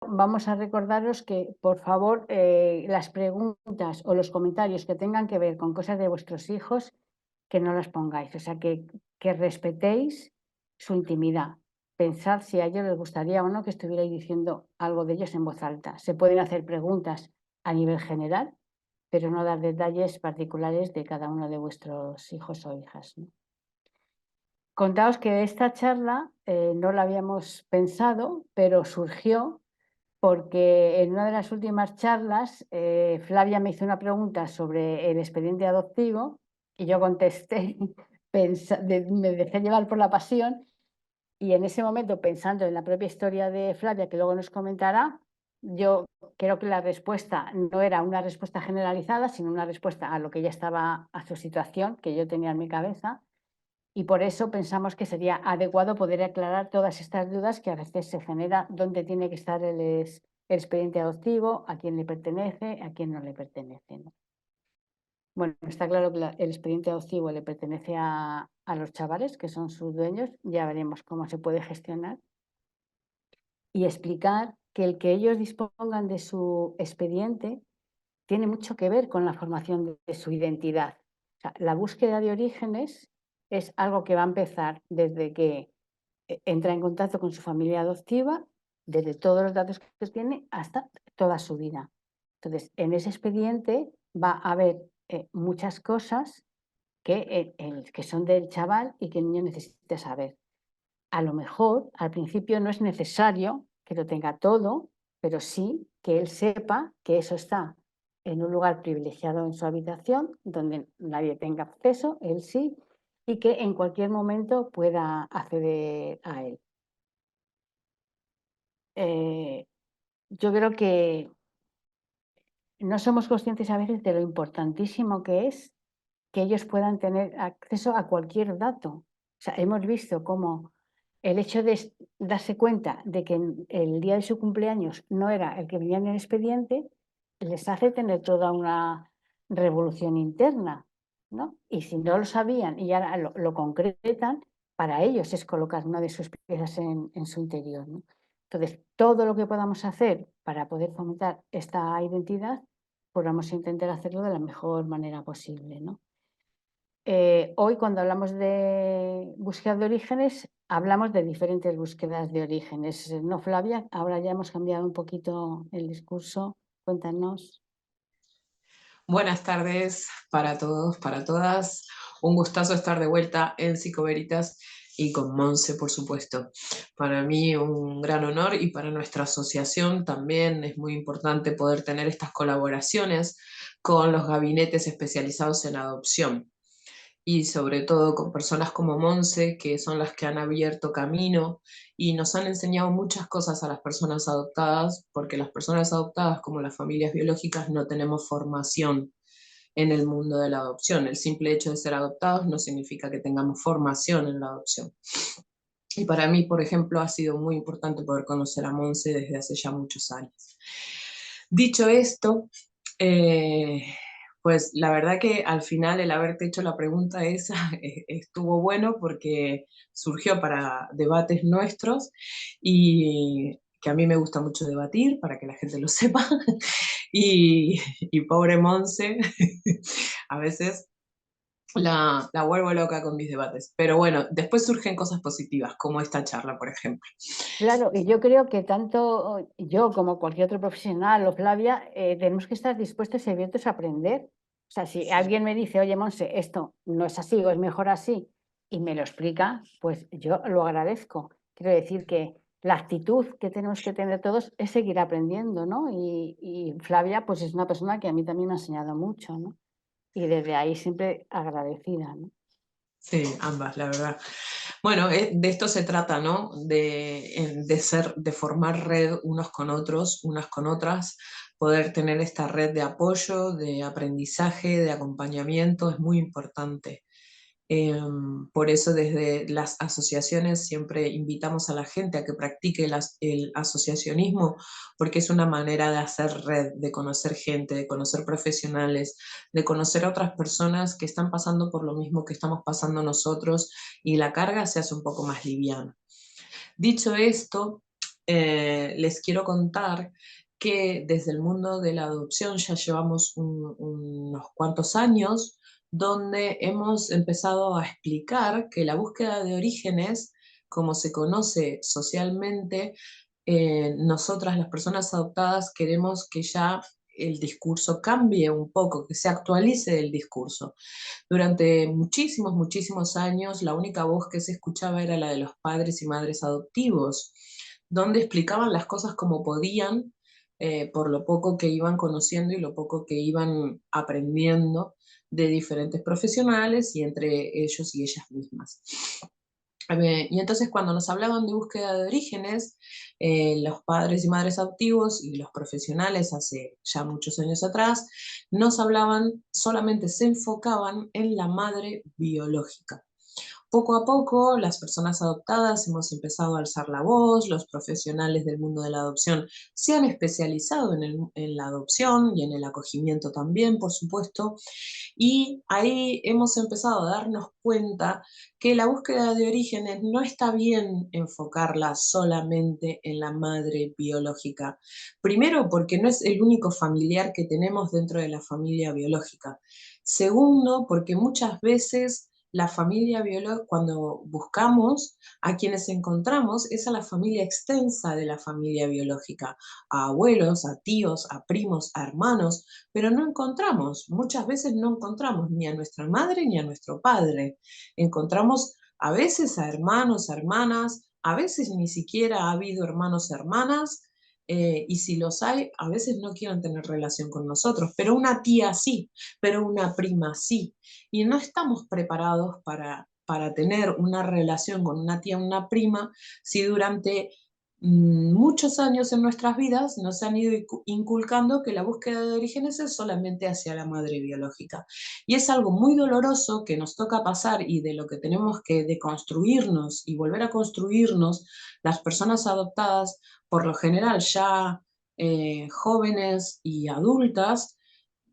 vamos a recordaros que, por favor, las preguntas o los comentarios que tengan que ver con cosas de vuestros hijos, que no las pongáis. O sea, que respetéis su intimidad. Pensad si a ellos les gustaría o no que estuvierais diciendo algo de ellos en voz alta. Se pueden hacer preguntas a nivel general, pero no dar detalles particulares de cada uno de vuestros hijos o hijas, ¿no? Contaos que esta charla no la habíamos pensado, pero surgió porque en una de las últimas charlas Flavia me hizo una pregunta sobre el expediente adoptivo y yo contesté, me dejé llevar por la pasión y en ese momento, pensando en la propia historia de Flavia, que luego nos comentará, yo creo que la respuesta no era una respuesta generalizada, sino una respuesta a lo que ella estaba, a su situación, que yo tenía en mi cabeza. Y por eso pensamos que sería adecuado poder aclarar todas estas dudas que a veces se genera, dónde tiene que estar el expediente adoptivo, a quién le pertenece, a quién no le pertenece, ¿no? Bueno, está claro que el expediente adoptivo le pertenece a los chavales, que son sus dueños. Ya veremos cómo se puede gestionar. Y explicar que el que ellos dispongan de su expediente tiene mucho que ver con la formación de su identidad. O sea, la búsqueda de orígenes es algo que va a empezar desde que entra en contacto con su familia adoptiva, desde todos los datos que tiene hasta toda su vida. Entonces, en ese expediente va a haber muchas cosas que son del chaval y que el niño necesita saber. A lo mejor al principio no es necesario que lo tenga todo, pero sí que él sepa que eso está en un lugar privilegiado en su habitación, donde nadie tenga acceso, él sí, y que en cualquier momento pueda acceder a él. Yo creo que no somos conscientes a veces de lo importantísimo que es que ellos puedan tener acceso a cualquier dato. O sea, hemos visto cómo el hecho de darse cuenta de que el día de su cumpleaños no era el que venía en el expediente, les hace tener toda una revolución interna, ¿no? Y si no lo sabían y ahora lo concretan, para ellos es colocar una de sus piezas en su interior, ¿no? Entonces, todo lo que podamos hacer para poder fomentar esta identidad, pues vamos a intentar hacerlo de la mejor manera posible, ¿no? Hoy, cuando hablamos de búsqueda de orígenes, hablamos de diferentes búsquedas de orígenes, ¿no, Flavia? Ahora ya hemos cambiado un poquito el discurso. Cuéntanos. Buenas tardes para todos, para todas. Un gustazo estar de vuelta en Psicoveritas y con Monse, por supuesto. Para mí un gran honor y para nuestra asociación también es muy importante poder tener estas colaboraciones con los gabinetes especializados en adopción y sobre todo con personas como Monse, que son las que han abierto camino y nos han enseñado muchas cosas a las personas adoptadas, porque las personas adoptadas, como las familias biológicas, no tenemos formación en el mundo de la adopción. El simple hecho de ser adoptados no significa que tengamos formación en la adopción. Y para mí, por ejemplo, ha sido muy importante poder conocer a Monse desde hace ya muchos años. Dicho esto, eh, pues la verdad que al final el haberte hecho la pregunta esa estuvo bueno porque surgió para debates nuestros y que a mí me gusta mucho debatir, para que la gente lo sepa, y pobre Monse, a veces la vuelvo loca con mis debates. Pero bueno, después surgen cosas positivas, como esta charla, por ejemplo. Claro, y yo creo que tanto yo como cualquier otro profesional o Flavia tenemos que estar dispuestos y abiertos a aprender. O sea, si alguien me dice, oye, Monse, esto no es así o es mejor así, y me lo explica, pues yo lo agradezco. Quiero decir que la actitud que tenemos que tener todos es seguir aprendiendo, ¿no? Y Flavia, pues es una persona que a mí también me ha enseñado mucho, ¿no? Y desde ahí siempre agradecida, ¿no? Sí, ambas, la verdad. Bueno, de esto se trata, ¿no? De formar red unos con otros, unas con otras, poder tener esta red de apoyo, de aprendizaje, de acompañamiento, es muy importante. Por eso desde las asociaciones siempre invitamos a la gente a que practique el asociacionismo, porque es una manera de hacer red, de conocer gente, de conocer profesionales, de conocer a otras personas que están pasando por lo mismo que estamos pasando nosotros y la carga se hace un poco más liviana. Dicho esto, les quiero contar que desde el mundo de la adopción ya llevamos unos cuantos años donde hemos empezado a explicar que la búsqueda de orígenes, como se conoce socialmente, nosotras las personas adoptadas queremos que ya el discurso cambie un poco, que se actualice el discurso. Durante muchísimos, muchísimos años, la única voz que se escuchaba era la de los padres y madres adoptivos, donde explicaban las cosas como podían, por lo poco que iban conociendo y lo poco que iban aprendiendo de diferentes profesionales y entre ellos y ellas mismas. Y entonces cuando nos hablaban de búsqueda de orígenes, los padres y madres adoptivos y los profesionales hace ya muchos años atrás, nos hablaban, solamente se enfocaban en la madre biológica. Poco a poco, las personas adoptadas hemos empezado a alzar la voz, los profesionales del mundo de la adopción se han especializado en la adopción y en el acogimiento también, por supuesto, y ahí hemos empezado a darnos cuenta que la búsqueda de orígenes no está bien enfocarla solamente en la madre biológica. Primero, porque no es el único familiar que tenemos dentro de la familia biológica. Segundo, porque muchas veces la familia biológica, cuando buscamos a quienes encontramos, es a la familia extensa de la familia biológica, a abuelos, a tíos, a primos, a hermanos, pero no encontramos, muchas veces no encontramos ni a nuestra madre ni a nuestro padre. Encontramos a veces a hermanos, a hermanas, a veces ni siquiera ha habido hermanos, hermanas, y si los hay, a veces no quieren tener relación con nosotros, pero una tía sí, pero una prima sí. Y no estamos preparados para tener una relación con una tía o una prima si durante muchos años en nuestras vidas nos han ido inculcando que la búsqueda de orígenes es solamente hacia la madre biológica. Y es algo muy doloroso que nos toca pasar y de lo que tenemos que deconstruirnos y volver a construirnos las personas adoptadas, por lo general ya jóvenes y adultas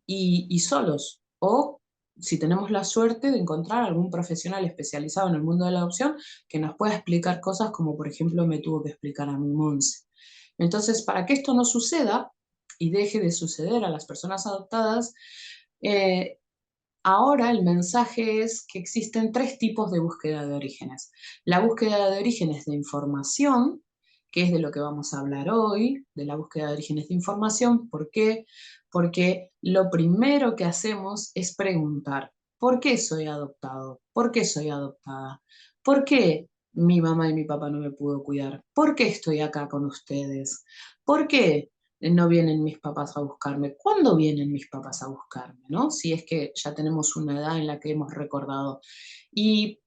y solos. O si tenemos la suerte de encontrar algún profesional especializado en el mundo de la adopción que nos pueda explicar cosas como por ejemplo me tuvo que explicar a mi Monse. Entonces, para que esto no suceda y deje de suceder a las personas adoptadas, eh, ahora el mensaje es que existen tres tipos de búsqueda de orígenes. La búsqueda de orígenes de información, que es de lo que vamos a hablar hoy, de la búsqueda de orígenes de información. ¿Por qué? Porque lo primero que hacemos es preguntar, ¿por qué soy adoptado? ¿Por qué soy adoptada? ¿Por qué mi mamá y mi papá no me pudo cuidar? ¿Por qué estoy acá con ustedes? ¿Por qué no vienen mis papás a buscarme? ¿Cuándo vienen mis papás a buscarme? ¿No? Si es que ya tenemos una edad en la que hemos recordado y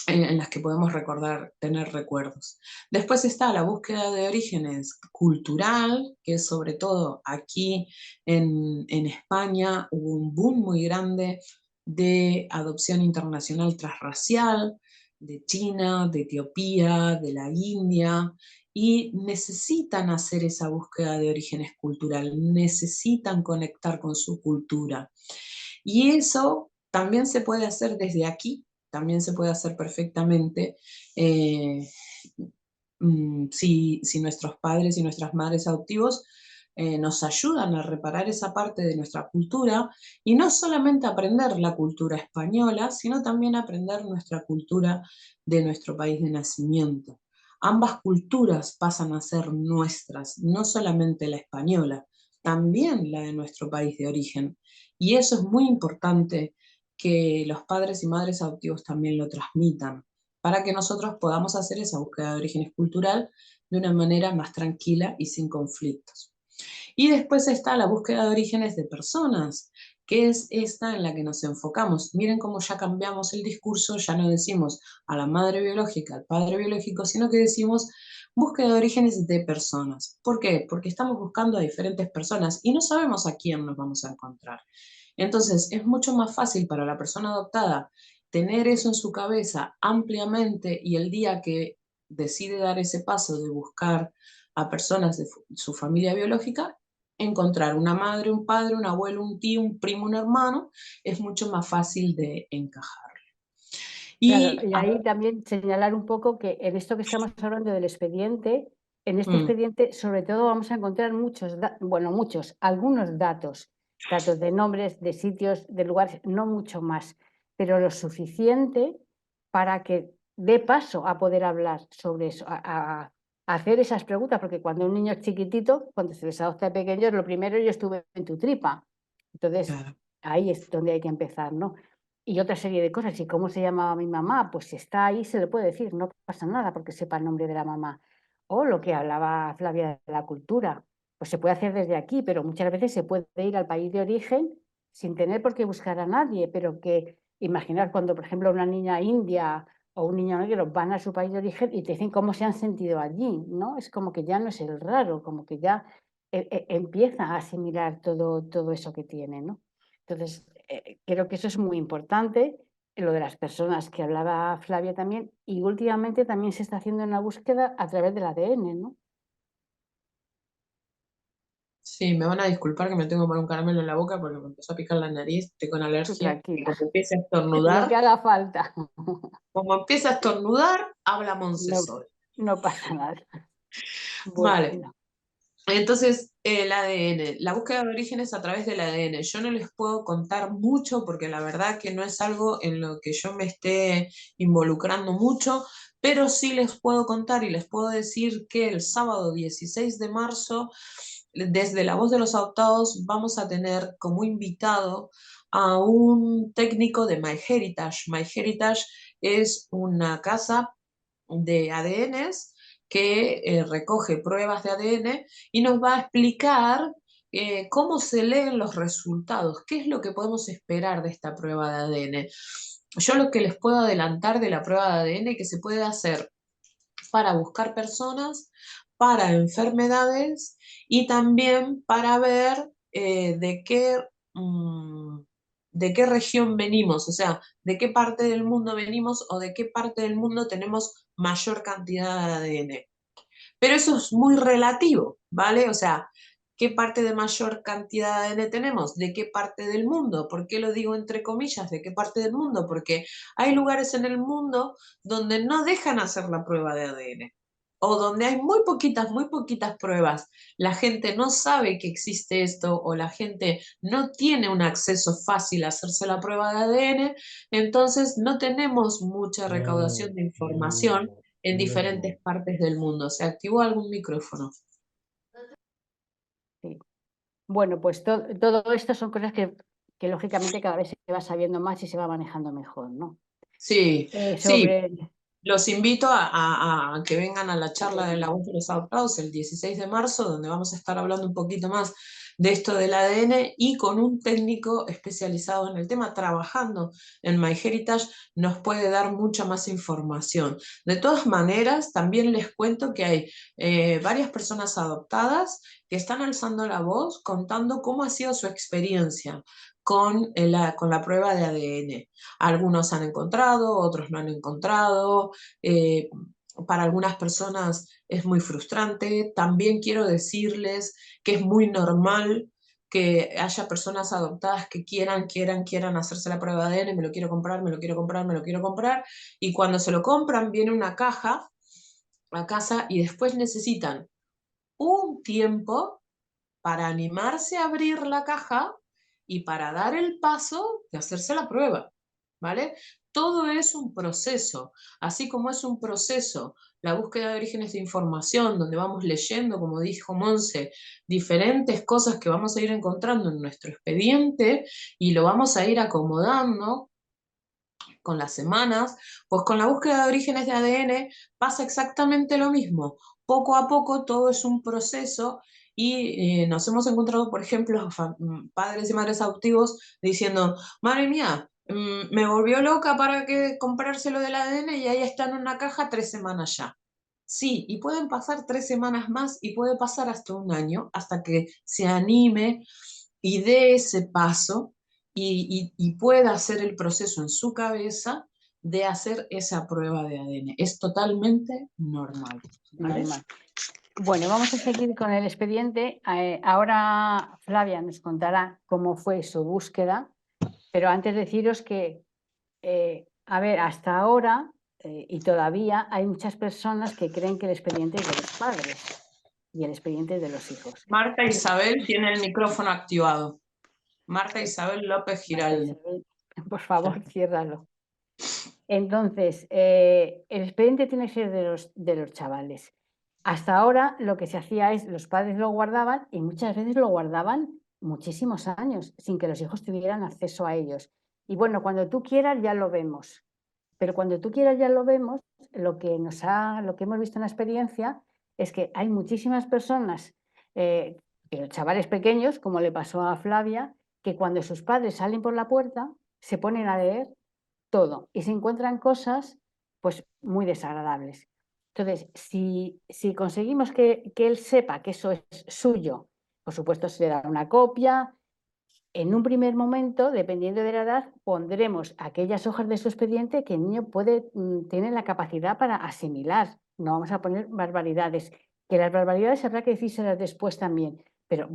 en las que podemos recordar, tener recuerdos. Después está la búsqueda de orígenes cultural, que es sobre todo aquí en España hubo un boom muy grande de adopción internacional transracial, de China, de Etiopía, de la India, y necesitan hacer esa búsqueda de orígenes cultural, necesitan conectar con su cultura. Y eso también se puede hacer desde aquí, también se puede hacer perfectamente eh, si nuestros padres y nuestras madres adoptivos nos ayudan a reparar esa parte de nuestra cultura y no solamente aprender la cultura española, sino también aprender nuestra cultura de nuestro país de nacimiento. Ambas culturas pasan a ser nuestras, no solamente la española, también la de nuestro país de origen. Y eso es muy importante que los padres y madres adoptivos también lo transmitan, para que nosotros podamos hacer esa búsqueda de orígenes cultural de una manera más tranquila y sin conflictos. Y después está la búsqueda de orígenes de personas, que es esta en la que nos enfocamos. Miren cómo ya cambiamos el discurso, ya no decimos a la madre biológica, al padre biológico, sino que decimos búsqueda de orígenes de personas. ¿Por qué? Porque estamos buscando a diferentes personas y no sabemos a quién nos vamos a encontrar. Entonces, es mucho más fácil para la persona adoptada tener eso en su cabeza ampliamente y el día que decide dar ese paso de buscar a personas de su familia biológica, encontrar una madre, un padre, un abuelo, un tío, un primo, un hermano, es mucho más fácil de encajar. Claro, Y y ahí también señalar un poco que en esto que estamos hablando del expediente, En este expediente, sobre todo, vamos a encontrar algunos datos de nombres, de sitios, de lugares, no mucho más, pero lo suficiente para que dé paso a poder hablar sobre eso, a hacer esas preguntas, porque cuando un niño es chiquitito, cuando se les adopta de pequeños, lo primero, yo estuve en tu tripa. Entonces, Claro. ahí es donde hay que empezar, ¿no? Y otra serie de cosas. ¿Y cómo se llamaba mi mamá? Pues si está ahí, se le puede decir, no pasa nada porque sepa el nombre de la mamá. O lo que hablaba Flavia de la cultura. Pues se puede hacer desde aquí, pero muchas veces se puede ir al país de origen sin tener por qué buscar a nadie, pero que imaginar cuando, por ejemplo, una niña india o un niño negro van a su país de origen y te dicen cómo se han sentido allí, ¿no? Es como que ya no es el raro, como que ya empieza a asimilar todo eso que tiene, ¿no? Entonces, creo que eso es muy importante, lo de las personas que hablaba Flavia también, y últimamente también se está haciendo una búsqueda a través del ADN, ¿no? Sí, me van a disculpar que me tengo que poner un caramelo en la boca porque me empezó a picar la nariz, estoy con Tú alergia. Y tranquila, como empiece a lo que estornudar, haga falta. habla No, Montesol. no pasa nada. Vale. Bueno, Entonces, el ADN, la búsqueda de orígenes a través del ADN. Yo no les puedo contar mucho porque la verdad que no es algo en lo que yo me esté involucrando mucho, pero sí les puedo contar y les puedo decir que el sábado 16 de marzo, desde La Voz de los Adoptados, vamos a tener como invitado a un técnico de MyHeritage. MyHeritage es una casa de ADNs que recoge pruebas de ADN y nos va a explicar cómo se leen los resultados, qué es lo que podemos esperar de esta prueba de ADN. Yo lo que les puedo adelantar de la prueba de ADN que se puede hacer para buscar personas, para enfermedades y también para ver de qué región venimos, o sea, de qué parte del mundo venimos o de qué parte del mundo tenemos mayor cantidad de ADN. Pero eso es muy relativo, ¿vale? O sea, ¿qué parte de mayor cantidad de ADN tenemos? ¿De qué parte del mundo? ¿Por qué lo digo entre comillas? ¿De qué parte del mundo? Porque hay lugares en el mundo donde no dejan hacer la prueba de ADN o donde hay muy poquitas pruebas. La gente no sabe que existe esto o la gente no tiene un acceso fácil a hacerse la prueba de ADN, entonces no tenemos mucha recaudación de información en diferentes partes del mundo. ¿Se activó algún micrófono? sí. Bueno, pues todo esto son cosas que lógicamente cada vez se va sabiendo más y se va manejando mejor, ¿no? Sí, sí, Sobre los invito a que vengan a la charla de la voz de los adoptados el 16 de marzo, donde vamos a estar hablando un poquito más de esto del ADN y con un técnico especializado en el tema, trabajando en MyHeritage, nos puede dar mucha más información. De todas maneras, también les cuento que hay varias personas adoptadas que están alzando la voz contando cómo ha sido su experiencia con la prueba de ADN. Algunos han encontrado, otros no han encontrado. eh, para algunas personas es muy frustrante. También quiero decirles que es muy normal que haya personas adoptadas que quieran hacerse la prueba de ADN, me lo quiero comprar, me lo quiero comprar, me lo quiero comprar, y cuando se lo compran viene una caja a casa y después necesitan un tiempo para animarse a abrir la caja y para dar el paso de hacerse la prueba, ¿vale? Todo es un proceso, así como es un proceso la búsqueda de orígenes de información, donde vamos leyendo, como dijo Monse, diferentes cosas que vamos a ir encontrando en nuestro expediente y lo vamos a ir acomodando con las semanas, pues con la búsqueda de orígenes de ADN pasa exactamente lo mismo. Poco a poco todo es un proceso y nos hemos encontrado, por ejemplo, padres y madres adoptivos diciendo, madre mía, me volvió loca para que comprárselo del ADN y ahí está en una caja 3 semanas ya. Sí, y pueden pasar 3 semanas más y puede pasar hasta un año, hasta que se anime y dé ese paso y pueda hacer el proceso en su cabeza de hacer esa prueba de ADN. Es totalmente normal, ¿vale? normal. Bueno, vamos a seguir con el expediente. Ahora Flavia nos contará cómo fue su búsqueda, pero antes deciros que, a ver, hasta ahora y todavía hay muchas personas que creen que el expediente es de los padres y el expediente es de los hijos. Marta Isabel tiene el micrófono activado. Marta Isabel López Giraldo. Por favor, ciérralo. Entonces, el expediente tiene que ser de los chavales. Hasta ahora lo que se hacía es, los padres lo guardaban y muchas veces lo guardaban muchísimos años sin que los hijos tuvieran acceso a ellos. Y bueno, cuando tú quieras ya lo vemos. Pero cuando tú quieras ya lo vemos, lo que hemos visto en la experiencia es que hay muchísimas personas, chavales pequeños, como le pasó a Flavia, que cuando sus padres salen por la puerta se ponen a leer todo y se encuentran cosas pues muy desagradables. Entonces, si conseguimos que él sepa que eso es suyo, por supuesto se le da una copia. En un primer momento, dependiendo de la edad, pondremos aquellas hojas de su expediente que el niño tiene la capacidad para asimilar. No vamos a poner barbaridades, que las barbaridades habrá que decírselas después también, pero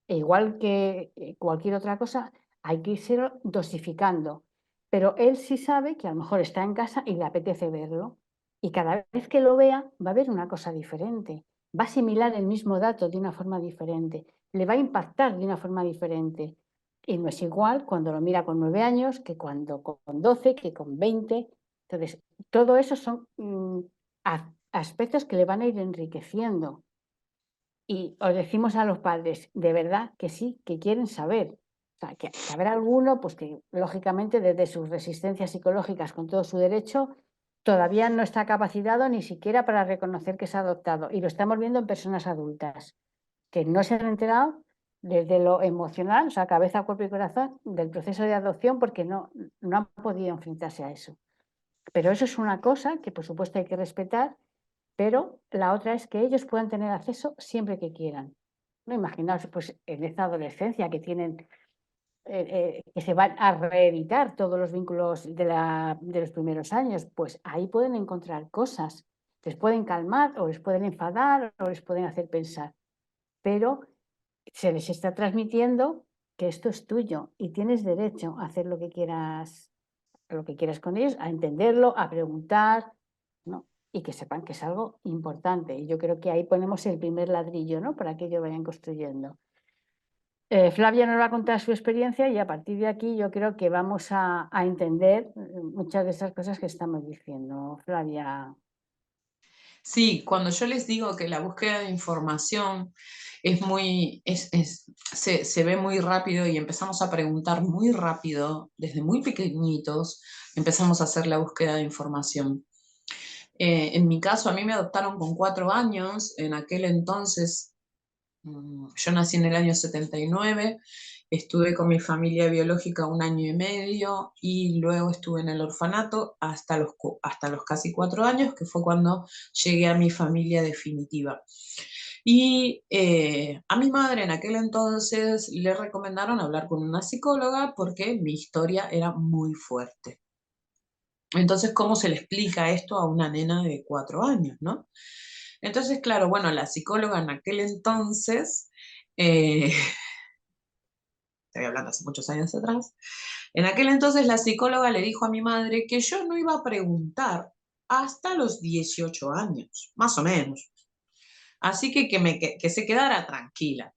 igual que cualquier otra cosa, hay que irse dosificando. Pero él sí sabe que a lo mejor está en casa y le apetece verlo. Y cada vez que lo vea, va a ver una cosa diferente. Va a asimilar el mismo dato de una forma diferente. Le va a impactar de una forma diferente. Y no es igual cuando lo mira con 9 años que cuando con 12, que con 20. Entonces, todo eso son aspectos que le van a ir enriqueciendo. Y os decimos a los padres, de verdad que sí, que quieren saber. O sea, que habrá alguno, pues que lógicamente desde sus resistencias psicológicas con todo su derecho, todavía no está capacitado ni siquiera para reconocer que es adoptado. Y lo estamos viendo en personas adultas, que no se han enterado desde lo emocional, o sea, cabeza, cuerpo y corazón, del proceso de adopción porque no han podido enfrentarse a eso. Pero eso es una cosa que por supuesto hay que respetar, pero la otra es que ellos puedan tener acceso siempre que quieran. No imaginaos, pues en esta adolescencia que tienen, que se van a reeditar todos los vínculos de los primeros años, pues ahí pueden encontrar cosas, les pueden calmar o les pueden enfadar o les pueden hacer pensar, pero se les está transmitiendo que esto es tuyo y tienes derecho a hacer lo que quieras con ellos, a entenderlo, a preguntar, ¿no? Y que sepan que es algo importante. Y yo creo que ahí ponemos el primer ladrillo, ¿no? Para que ellos vayan construyendo. Flavia nos va a contar su experiencia y a partir de aquí yo creo que vamos a entender muchas de esas cosas que estamos diciendo. Flavia. Sí, cuando yo les digo que la búsqueda de información se ve muy rápido y empezamos a preguntar muy rápido, desde muy pequeñitos, empezamos a hacer la búsqueda de información. En mi caso, a mí me adoptaron con 4 años, en aquel entonces, yo nací en el año 79, estuve con mi familia biológica 1 año y medio y luego estuve en el orfanato hasta los casi 4 años, que fue cuando llegué a mi familia definitiva. Y a mi madre en aquel entonces le recomendaron hablar con una psicóloga porque mi historia era muy fuerte. Entonces, ¿cómo se le explica esto a una nena de 4 años, no? Entonces, claro, bueno, la psicóloga en aquel entonces, estoy hablando hace muchos años atrás, en aquel entonces la psicóloga le dijo a mi madre que yo no iba a preguntar hasta los 18 años, más o menos. Así que se quedara tranquila.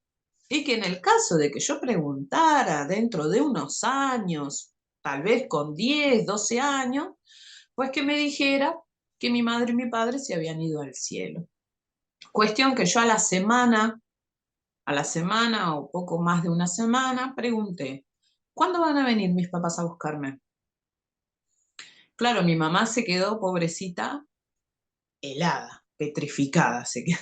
Y que en el caso de que yo preguntara dentro de unos años, tal vez con 10, 12 años, pues que me dijera que mi madre y mi padre se habían ido al cielo. Cuestión que yo a la semana o poco más de una semana, pregunté, ¿cuándo van a venir mis papás a buscarme? Claro, mi mamá se quedó, pobrecita, helada, petrificada se quedó.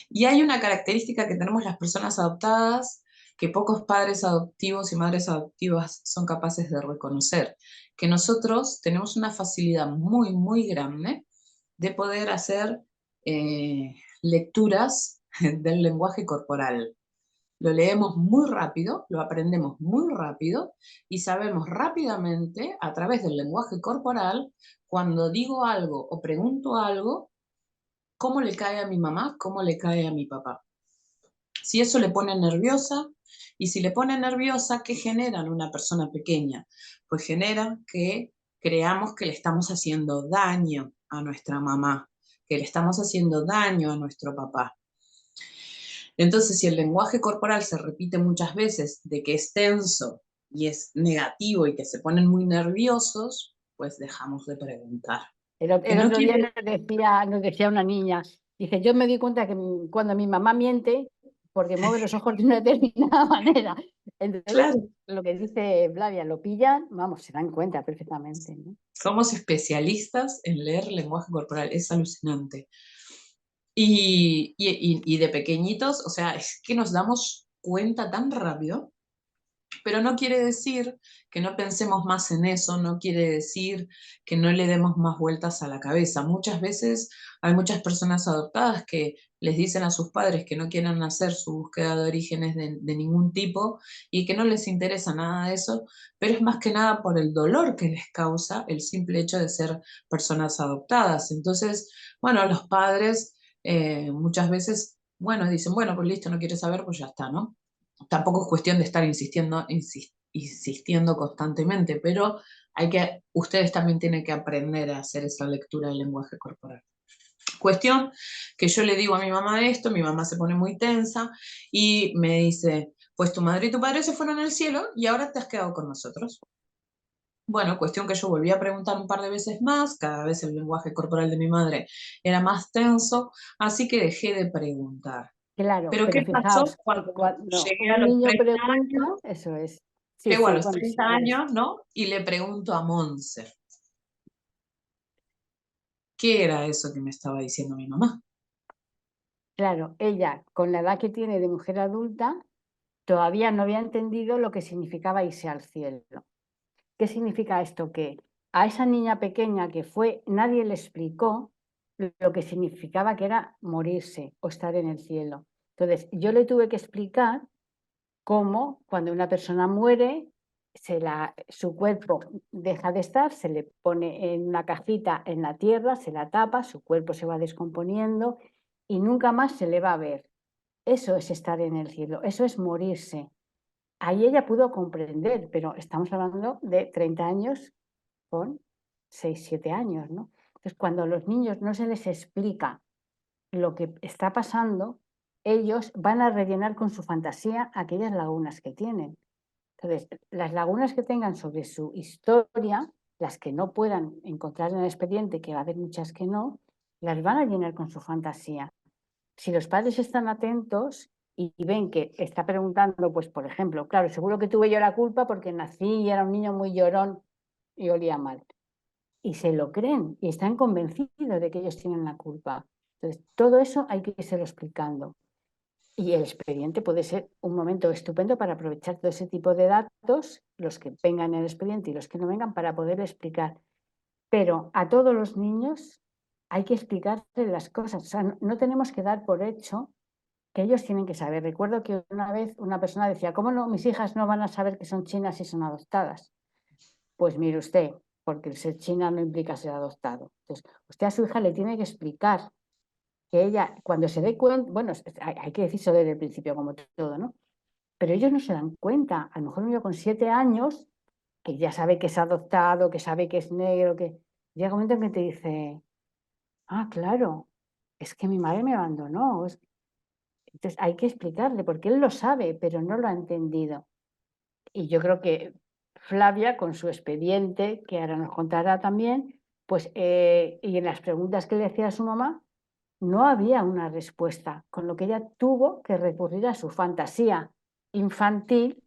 Y hay una característica que tenemos las personas adoptadas que pocos padres adoptivos y madres adoptivas son capaces de reconocer, que nosotros tenemos una facilidad muy, muy grande de poder hacer lecturas del lenguaje corporal. Lo leemos muy rápido, lo aprendemos muy rápido y sabemos rápidamente a través del lenguaje corporal cuando digo algo o pregunto algo, cómo le cae a mi mamá, cómo le cae a mi papá. Si eso le pone nerviosa, y si le pone nerviosa, ¿qué genera en una persona pequeña? Pues genera que creamos que le estamos haciendo daño a nuestra mamá, que le estamos haciendo daño a nuestro papá. Entonces, si el lenguaje corporal se repite muchas veces de que es tenso y es negativo y que se ponen muy nerviosos, pues dejamos de preguntar. Que El no otro día quiere... nos decía una niña, dice, yo me di cuenta que cuando mi mamá miente, porque mueve los ojos de una determinada manera. Entonces, Claro, lo que dice Flavia, lo pillan, vamos, se dan cuenta perfectamente, ¿no? somos especialistas en leer lenguaje corporal, es alucinante. Y de pequeñitos, o sea, es que nos damos cuenta tan rápido, pero no quiere decir que no pensemos más en eso, no quiere decir que no le demos más vueltas a la cabeza. Muchas veces hay muchas personas adoptadas que les dicen a sus padres que no quieren hacer su búsqueda de orígenes de ningún tipo y que no les interesa nada de eso, pero es más que nada por el dolor que les causa el simple hecho de ser personas adoptadas. Entonces, bueno, los padres muchas veces, bueno, dicen, bueno, pues listo, no quiere saber, pues ya está, ¿no? Tampoco es cuestión de estar insistiendo constantemente, pero ustedes también tienen que aprender a hacer esa lectura del lenguaje corporal. Cuestión que yo le digo a mi mamá esto, mi mamá se pone muy tensa y me dice, pues tu madre y tu padre se fueron al cielo y ahora te has quedado con nosotros. Bueno, cuestión que yo volví a preguntar un par de veces más, cada vez el lenguaje corporal de mi madre era más tenso, así que dejé de preguntar. Claro, Pero pero ¿qué fijaos pasó que cuando cuando llegué a un los niño 30 pregunta, años? eso es. Sí, Llego a sí, los bueno, 30 años, ¿no? Y le pregunto a Monse, ¿qué era eso que me estaba diciendo mi mamá? claro, ella con la edad que tiene de mujer adulta, todavía no había entendido lo que significaba irse al cielo. ¿Qué significa esto? Que a esa niña pequeña que fue, nadie le explicó lo que significaba que era morirse o estar en el cielo. Entonces, yo le tuve que explicar cómo cuando una persona muere, su cuerpo deja de estar, se le pone en una cajita en la tierra, se la tapa, su cuerpo se va descomponiendo y nunca más se le va a ver. Eso es estar en el cielo, eso es morirse. Ahí ella pudo comprender, pero estamos hablando de 30 años con 6 7 años, ¿no? Entonces, cuando a los niños no se les explica lo que está pasando, ellos van a rellenar con su fantasía aquellas lagunas que tienen. Entonces, las lagunas que tengan sobre su historia, las que no puedan encontrar en el expediente, que va a haber muchas que no, las van a llenar con su fantasía. Si los padres están atentos y ven que está preguntando, pues por ejemplo, claro, seguro que tuve yo la culpa porque nací y era un niño muy llorón y olía mal. Y se lo creen y están convencidos de que ellos tienen la culpa. Entonces, todo eso hay que irse explicando. Y el expediente puede ser un momento estupendo para aprovechar todo ese tipo de datos, los que vengan en el expediente y los que no vengan, para poder explicar. Pero a todos los niños hay que explicarles las cosas. O sea, no tenemos que dar por hecho que ellos tienen que saber. Recuerdo que una vez una persona decía, ¿cómo no, mis hijas no van a saber que son chinas si son adoptadas? Pues mire usted, porque el ser china no implica ser adoptado. Entonces, usted a su hija le tiene que explicar que ella, cuando se dé cuenta, bueno, hay que decirlo desde el principio como todo, ¿no? Pero ellos no se dan cuenta. A lo mejor un niño con 7 años, que ya sabe que es adoptado, que sabe que es negro, que llega un momento en que te dice, ah, claro, es que mi madre me abandonó. Entonces hay que explicarle, porque él lo sabe, pero no lo ha entendido. Y yo creo que Flavia, con su expediente, que ahora nos contará también, pues, y en las preguntas que le hacía a su mamá, no había una respuesta, con lo que ella tuvo que recurrir a su fantasía infantil,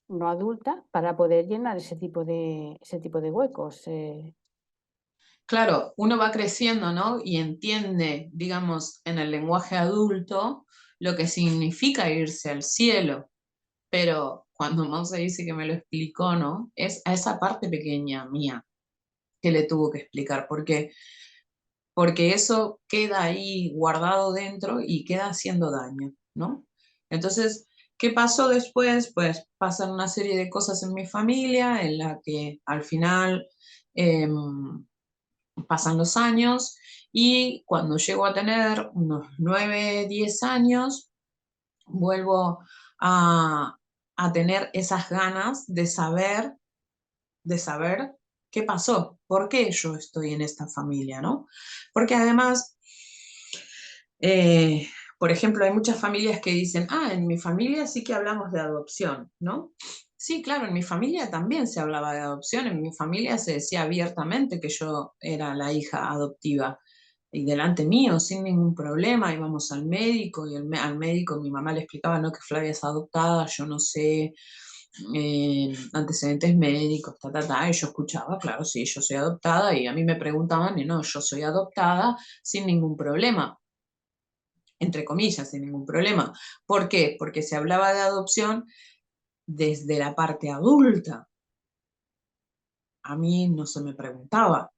no adulta, para poder llenar ese tipo de huecos. Claro, uno va creciendo, ¿no? Y entiende, digamos, en el lenguaje adulto lo que significa irse al cielo. Pero cuando Monse dice que me lo explicó, ¿no? Es a esa parte pequeña mía que le tuvo que explicar, porque eso queda ahí guardado dentro y queda haciendo daño, ¿no? Entonces, ¿qué pasó después? Pues pasan una serie de cosas en mi familia en la que al final pasan los años y cuando llego a tener unos 9 10 años, vuelvo a, a tener esas ganas de saber ¿Qué pasó? ¿Por qué yo estoy en esta familia, no? Porque además, eh, por ejemplo, hay muchas familias que dicen, en mi familia sí que hablamos de adopción, ¿no? Sí, claro, en mi familia también se hablaba de adopción, en mi familia se decía abiertamente que yo era la hija adoptiva y delante mío, sin ningún problema, íbamos al médico y al médico mi mamá le explicaba, no, que Flavia es adoptada, yo no sé, antecedentes médicos, y yo escuchaba, claro, sí, yo soy adoptada, y a mí me preguntaban, y no, yo soy adoptada sin ningún problema, entre comillas, sin ningún problema. ¿Por qué? Porque se hablaba de adopción desde la parte adulta. A mí no se me preguntaba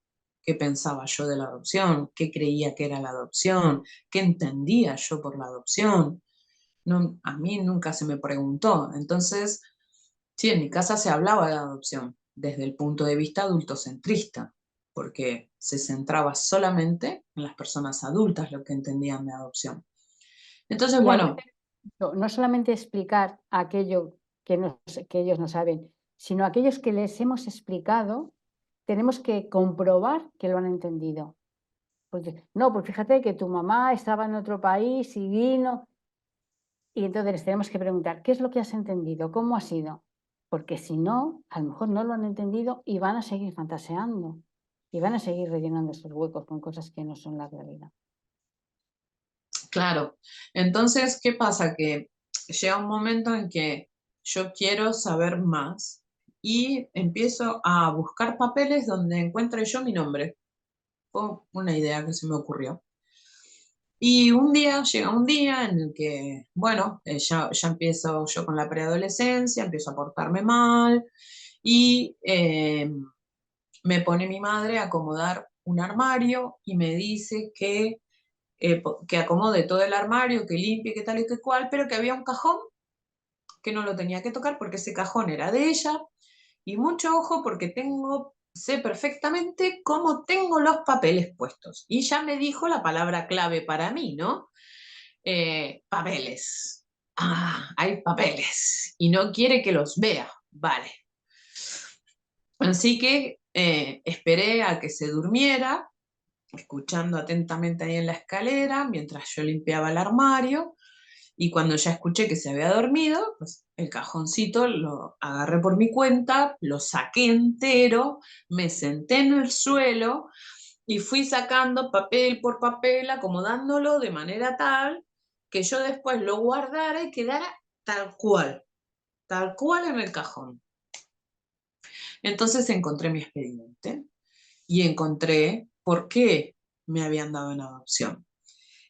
qué pensaba yo de la adopción, qué creía que era la adopción, qué entendía yo por la adopción. No, a mí nunca se me preguntó. Entonces, sí, en mi casa se hablaba de adopción desde el punto de vista adultocentrista, porque se centraba solamente en las personas adultas lo que entendían de adopción. Entonces, Y bueno, aparte, no solamente explicar aquello que ellos no saben, sino aquellos que les hemos explicado, tenemos que comprobar que lo han entendido. Pues, no, pues fíjate que tu mamá estaba en otro país y vino, y entonces les tenemos que preguntar, ¿qué es lo que has entendido? ¿Cómo ha sido? Porque si no, a lo mejor no lo han entendido y van a seguir fantaseando y van a seguir rellenando esos huecos con cosas que no son la realidad. claro. Entonces, ¿qué pasa? Que llega un momento en que yo quiero saber más y empiezo a buscar papeles donde encuentre yo mi nombre. Fue una idea que se me ocurrió. Y un día, llega un día en el que, bueno, ya empiezo yo con la preadolescencia, empiezo a portarme mal y me pone mi madre a acomodar un armario y me dice que acomode todo el armario, que limpie, que tal y que cual, pero que había un cajón que no lo tenía que tocar porque ese cajón era de ella. Y mucho ojo porque sé perfectamente cómo tengo los papeles puestos. Y ya me dijo la palabra clave para mí, ¿no? Papeles. Hay papeles. Y no quiere que los vea. Vale. Así que esperé a que se durmiera, escuchando atentamente ahí en la escalera, mientras yo limpiaba el armario. Y cuando ya escuché que se había dormido, pues el cajoncito lo agarré por mi cuenta, lo saqué entero, me senté en el suelo y fui sacando papel por papel, acomodándolo de manera tal que yo después lo guardara y quedara tal cual en el cajón. Entonces encontré mi expediente y encontré por qué me habían dado en adopción.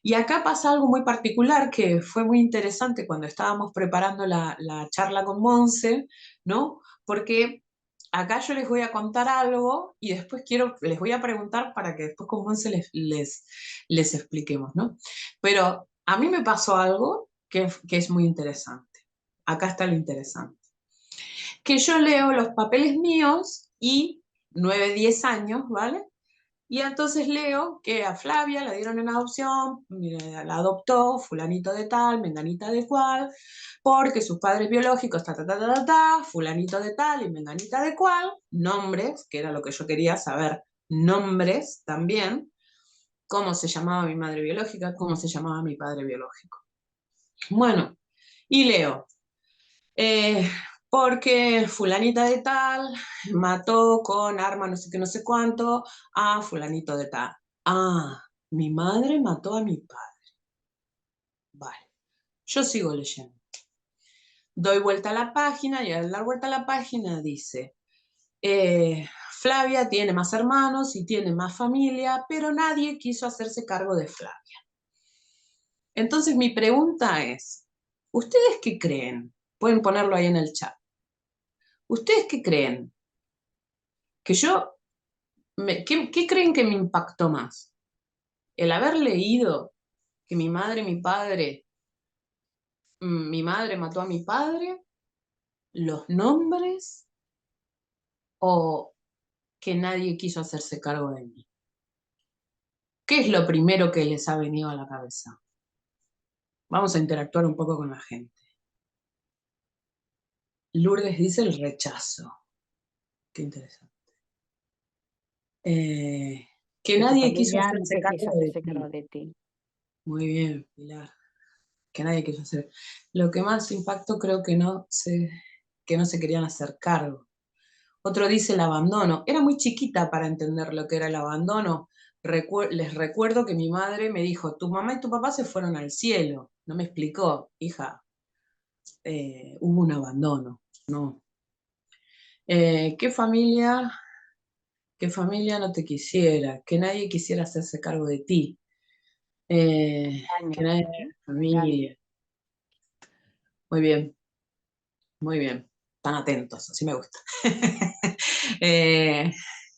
Y acá pasa algo muy particular que fue muy interesante cuando estábamos preparando la charla con Monse, ¿no? Porque acá yo les voy a contar algo y después les voy a preguntar para que después con Monse les expliquemos, ¿no? Pero a mí me pasó algo que es muy interesante. Acá está lo interesante. Que yo leo los papeles míos y 9, 10 años, ¿vale? Y entonces leo que a Flavia la dieron en adopción, la adoptó fulanito de tal, menganita de cual, porque sus padres biológicos, fulanito de tal y menganita de cual, nombres, que era lo que yo quería saber, nombres también, cómo se llamaba mi madre biológica, cómo se llamaba mi padre biológico. Bueno, y leo, eh, porque fulanita de tal mató con arma no sé qué, no sé cuánto a fulanito de tal. Mi madre mató a mi padre. Vale, yo sigo leyendo. Doy vuelta a la página y al dar vuelta a la página dice, Flavia tiene más hermanos y tiene más familia, pero nadie quiso hacerse cargo de Flavia. Entonces mi pregunta es, ¿ustedes qué creen? Pueden ponerlo ahí en el chat. ¿Ustedes qué creen? Que yo ¿qué creen que me impactó más? ¿El haber leído que mi madre mató a mi padre, los nombres o que nadie quiso hacerse cargo de mí? ¿Qué es lo primero que les ha venido a la cabeza? Vamos a interactuar un poco con la gente. Lourdes dice el rechazo. Qué interesante. Eh, que Que tu nadie quiso familia no hacerse se quiso cargo de hacerse cargo ti. de ti. Muy bien, Pilar. Que nadie quiso hacer. Lo que más impactó creo que no se querían hacer cargo. Otro dice el abandono. Era muy chiquita para entender lo que era el abandono. Les recuerdo que mi madre me dijo, tu mamá y tu papá se fueron al cielo. No me explicó, hija, hubo un abandono, no. ¿Qué familia no te quisiera? Que nadie quisiera hacerse cargo de ti. Que Engaño, nadie ¿no? Engaño. familia. Muy bien, muy bien. Están atentos, así me gusta. Eh,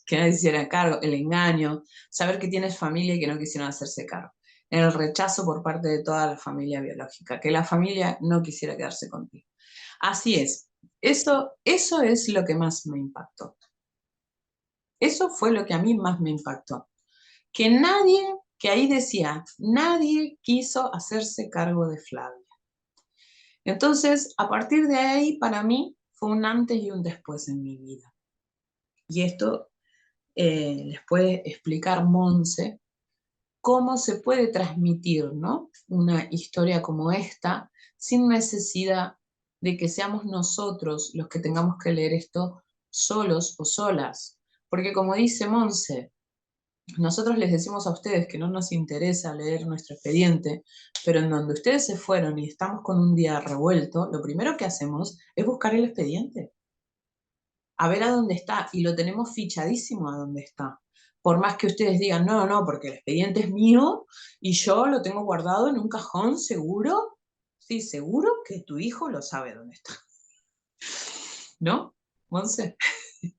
que nadie se hiciera cargo, el engaño, saber que tienes familia y que no quisieron hacerse cargo. El rechazo por parte de toda la familia biológica, que la familia no quisiera quedarse contigo. Así es. Eso es lo que más me impactó. Eso fue lo que a mí más me impactó. Que nadie, que ahí decía, nadie quiso hacerse cargo de Flavia. Entonces, a partir de ahí, para mí, fue un antes y un después en mi vida. Y esto les puede explicar Monse cómo se puede transmitir, ¿no? Una historia como esta sin necesidad de que seamos nosotros los que tengamos que leer esto solos o solas. Porque como dice Monse, nosotros les decimos a ustedes que no nos interesa leer nuestro expediente, pero en donde ustedes se fueron y estamos con un día revuelto, lo primero que hacemos es buscar el expediente, a ver a dónde está, y lo tenemos fichadísimo a dónde está. Por más que ustedes digan, no, no, porque el expediente es mío y yo lo tengo guardado en un cajón seguro. Sí, seguro que tu hijo lo sabe dónde está. ¿No, Monse?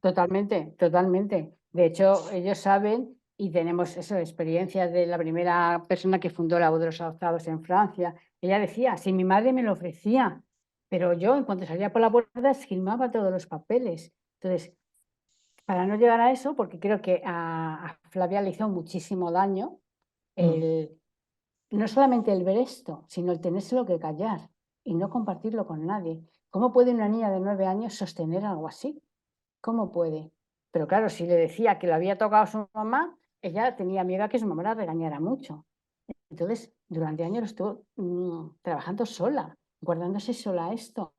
Totalmente, totalmente. De hecho, ellos saben y tenemos eso, experiencias de la primera persona que fundó la voz de los adoptados en Francia. Ella decía, si mi madre me lo ofrecía, pero yo en cuanto salía por la puerta esquilmaba todos los papeles. Entonces, para no llegar a eso, porque creo que a Flavia le hizo muchísimo daño, Mm. no solamente el ver esto, sino el tenérselo que callar y no compartirlo con nadie. ¿Cómo puede una niña de 9 años sostener algo así? ¿Cómo puede? Pero claro, si le decía que lo había tocado su mamá, ella tenía miedo a que su mamá la regañara mucho. Entonces, durante años estuvo trabajando sola, guardándose sola esto.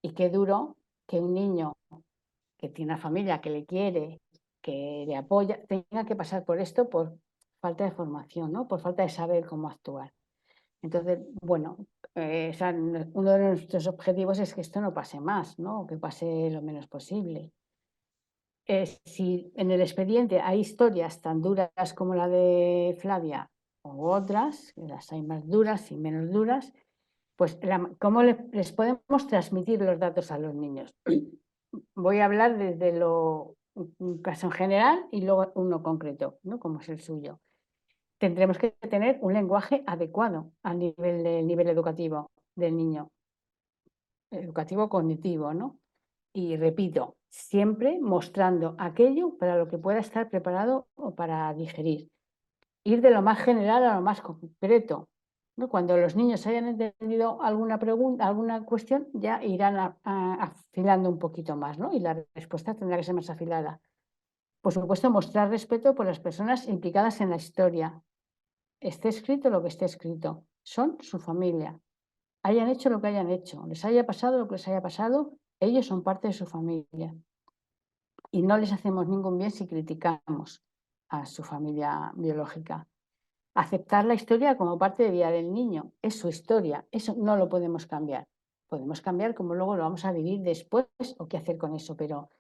Y qué duro que un niño que tiene una familia que le quiere, que le apoya, tenga que pasar por esto por falta de formación, ¿no? Por falta de saber cómo actuar. Entonces, bueno, o sea, uno de nuestros objetivos es que esto no pase más, ¿no? Que pase lo menos posible. Si en el expediente hay historias tan duras como la de Flavia u otras, las hay más duras y menos duras, pues ¿cómo les podemos transmitir los datos a los niños? Voy a hablar desde un caso en general y luego uno concreto, ¿no? Como es el suyo. Tendremos que tener un lenguaje adecuado al nivel del nivel educativo del niño, educativo cognitivo, ¿no? Y repito, siempre mostrando aquello para lo que pueda estar preparado o para digerir. Ir de lo más general a lo más concreto, ¿no? Cuando los niños hayan entendido alguna pregunta, alguna cuestión, ya irán afilando un poquito más, ¿no? Y la respuesta tendrá que ser más afilada. Por supuesto, mostrar respeto por las personas implicadas en la historia. Esté escrito lo que esté escrito. Son su familia. Hayan hecho lo que hayan hecho, les haya pasado lo que les haya pasado, ellos son parte de su familia. Y no les hacemos ningún bien si criticamos a su familia biológica. Aceptar la historia como parte de vida del niño, es su historia, eso no lo podemos cambiar. Podemos cambiar cómo luego lo vamos a vivir después o qué hacer con eso, pero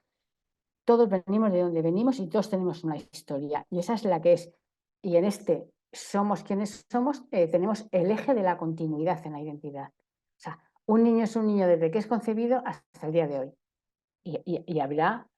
todos venimos de donde venimos y todos tenemos una historia y esa es la que es. Y en este somos quienes somos, tenemos el eje de la continuidad en la identidad. O sea, un niño es un niño desde que es concebido hasta el día de hoy. Y habrá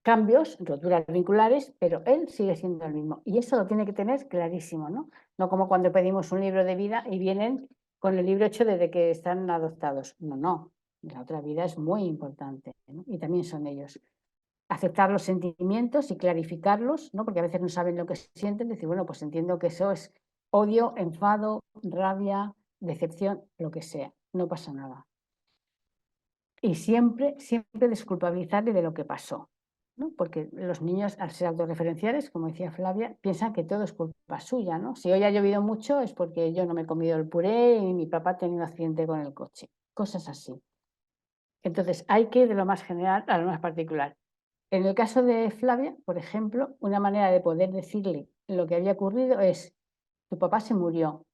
cambios, roturas vinculares, pero él sigue siendo el mismo. Y eso lo tiene que tener clarísimo, ¿no? No como cuando pedimos un libro de vida y vienen con el libro hecho desde que están adoptados. No, no. La otra vida es muy importante, ¿no? Y también son ellos. Aceptar los sentimientos y clarificarlos, ¿no? Porque a veces no saben lo que sienten, decir, bueno, pues entiendo que eso es odio, enfado, rabia, decepción, lo que sea. No pasa nada. Y siempre, siempre desculpabilizarle de lo que pasó. ¿no? Porque los niños, al ser autorreferenciales, como decía Flavia, piensan que todo es culpa suya, ¿no? Si hoy ha llovido mucho es porque yo no me he comido el puré y mi papá ha tenido un accidente con el coche. Cosas así. Entonces, hay que ir de lo más general a lo más particular. En el caso de Flavia, por ejemplo, una manera de poder decirle lo que había ocurrido es: tu papá se murió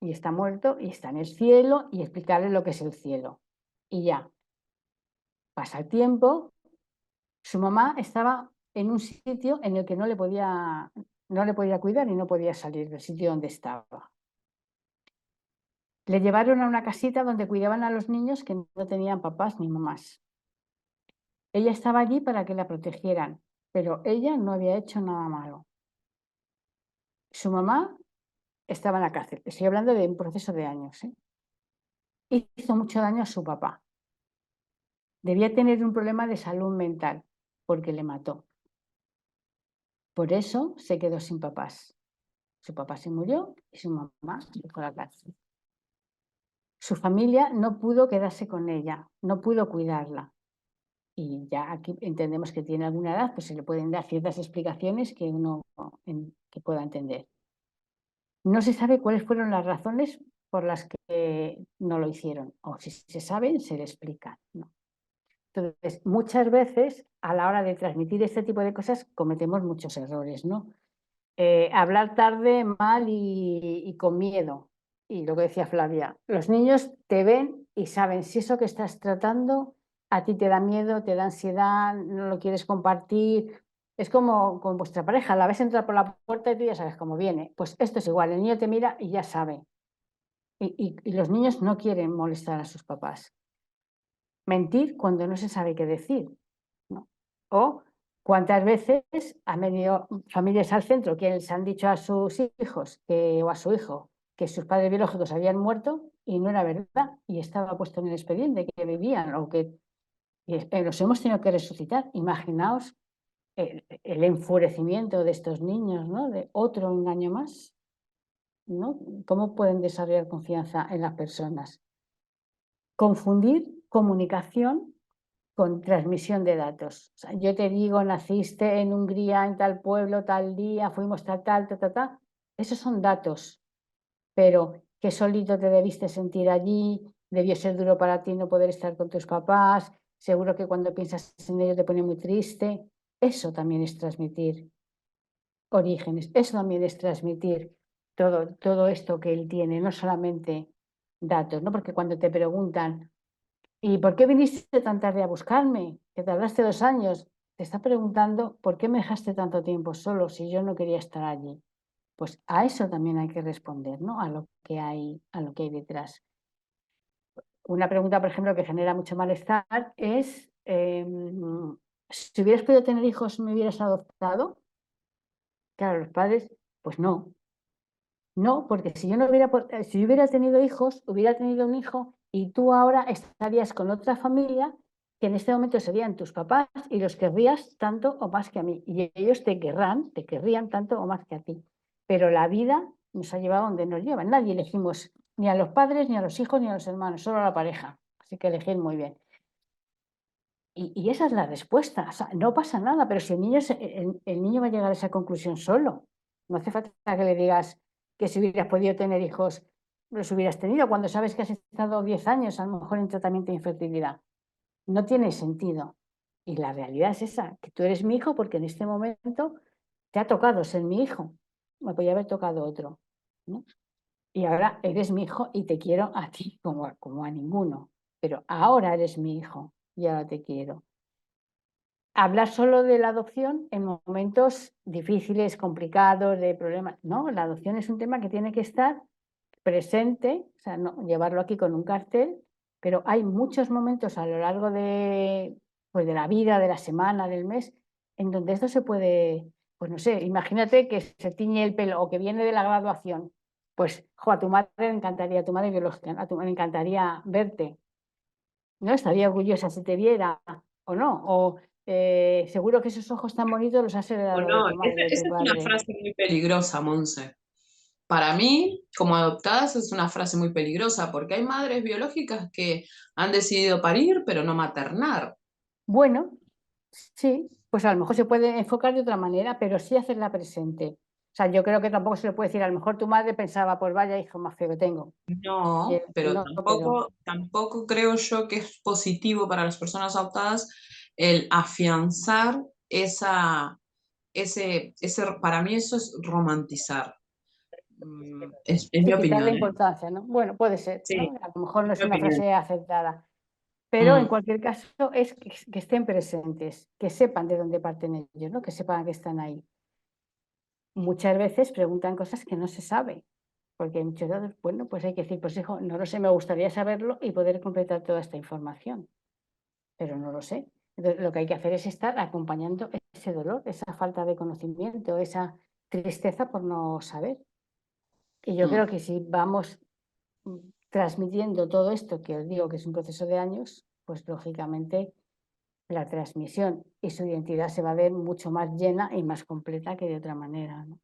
y está muerto y está en el cielo, y explicarle lo que es el cielo. Y ya, pasa el tiempo, su mamá estaba en un sitio en el que no le podía cuidar y no podía salir del sitio donde estaba. Le llevaron a una casita donde cuidaban a los niños que no tenían papás ni mamás. Ella estaba allí para que la protegieran, pero ella no había hecho nada malo. Su mamá estaba en la cárcel. Estoy hablando de un proceso de años, ¿eh? Hizo mucho daño a su papá. Debía tener un problema de salud mental porque le mató. Por eso se quedó sin papás. Su papá se murió y su mamá se fue a la cárcel. Su familia no pudo quedarse con ella, no pudo cuidarla. Y ya aquí entendemos que tiene alguna edad, pues se le pueden dar ciertas explicaciones que uno que pueda entender. No se sabe cuáles fueron las razones por las que no lo hicieron, o si se saben, se le explican, ¿no? Entonces, muchas veces a la hora de transmitir este tipo de cosas cometemos muchos errores, ¿no? Hablar tarde, mal y con miedo. Y lo que decía Flavia, los niños te ven y saben si eso que estás tratando a ti te da miedo, te da ansiedad, no lo quieres compartir. Es como con vuestra pareja, la ves entrar por la puerta y tú ya sabes cómo viene. Pues esto es igual, el niño te mira y ya sabe. Y los niños no quieren molestar a sus papás. Mentir cuando no se sabe qué decir, ¿no? O cuántas veces han venido familias al centro que les han dicho a sus hijos o a su hijo que sus padres biológicos habían muerto y no era verdad, y estaba puesto en el expediente que vivían o que los hemos tenido que resucitar. Imaginaos el enfurecimiento de estos niños, ¿no? De otro engaño más, ¿no? ¿Cómo pueden desarrollar confianza en las personas? Confundir comunicación con transmisión de datos. O sea, yo te digo, naciste en Hungría, en tal pueblo, tal día, fuimos tal. Esos son datos, pero que solito te debiste sentir allí, debió ser duro para ti no poder estar con tus papás, seguro que cuando piensas en ello te pone muy triste. Eso también es transmitir orígenes, eso también es transmitir todo esto que él tiene, no solamente datos, ¿no? Porque cuando te preguntan: ¿y por qué viniste tan tarde a buscarme? Que tardaste 2 años. Te está preguntando por qué me dejaste tanto tiempo solo si yo no quería estar allí. Pues a eso también hay que responder, ¿no? A lo que hay detrás. Una pregunta, por ejemplo, que genera mucho malestar es: si hubieras podido tener hijos, ¿me hubieras adoptado? Claro, los padres, pues no. No, porque si yo hubiera tenido hijos, hubiera tenido un hijo y tú ahora estarías con otra familia que en este momento serían tus papás y los querrías tanto o más que a mí. Y ellos te querrían tanto o más que a ti. Pero la vida nos ha llevado donde nos lleva. Nadie elegimos ni a los padres, ni a los hijos, ni a los hermanos, solo a la pareja. Así que elegir muy bien. Y esa es la respuesta. O sea, no pasa nada, pero si el niño va a llegar a esa conclusión solo. No hace falta que le digas que si hubieras podido tener hijos, los hubieras tenido, cuando sabes que has estado 10 años a lo mejor en tratamiento de infertilidad. No tiene sentido. Y la realidad es esa, que tú eres mi hijo porque en este momento te ha tocado ser mi hijo. Me podía haber tocado otro, ¿no? Y ahora eres mi hijo y te quiero a ti como a ninguno. Pero ahora eres mi hijo y ahora te quiero. Hablar solo de la adopción en momentos difíciles, complicados, de problemas. No, la adopción es un tema que tiene que estar presente, o sea, no llevarlo aquí con un cartel, pero hay muchos momentos a lo largo pues de la vida, de la semana, del mes, en donde esto se puede, pues no sé, imagínate que se tiñe el pelo o que viene de la graduación. Pues, a tu madre le encantaría, a tu madre biológica, a tu madre le encantaría verte, ¿no? Estaría orgullosa si te viera o no. O seguro que esos ojos tan bonitos los has O heredado de no, tu madre, de tu esa es una padre. frase muy peligrosa, Monse. Para mí, como adoptadas, es una frase muy peligrosa porque hay madres biológicas que han decidido parir, pero no maternar. Bueno, Sí, pues a lo mejor se puede enfocar de otra manera, pero sí hacerla presente. O sea, yo creo que tampoco se le puede decir, a lo mejor tu madre pensaba, pues vaya hijo más feo que tengo. No, pero No, pero tampoco creo yo que es positivo para las personas adoptadas el afianzar para mí eso es romantizar. Es mi sí, quitarle opinión, ¿eh? importancia, ¿no? Bueno, puede ser, Sí, ¿no? A lo mejor no es es mi una opinión. frase acertada, pero en Mm, cualquier caso es que estén presentes, que sepan de dónde parten ellos, ¿no? Que sepan que están ahí. Muchas veces preguntan cosas que no se sabe, porque hay muchos datos, bueno, pues hay que decir, pues hijo, no lo sé, me gustaría saberlo y poder completar toda esta información, pero no lo sé. Entonces, lo que hay que hacer es estar acompañando ese dolor, esa falta de conocimiento, esa tristeza por no saber. Y yo creo mm. que si vamos transmitiendo todo esto, que os digo que es un proceso de años, pues lógicamente la transmisión y su identidad se va a ver mucho más llena y más completa que de otra manera, ¿no?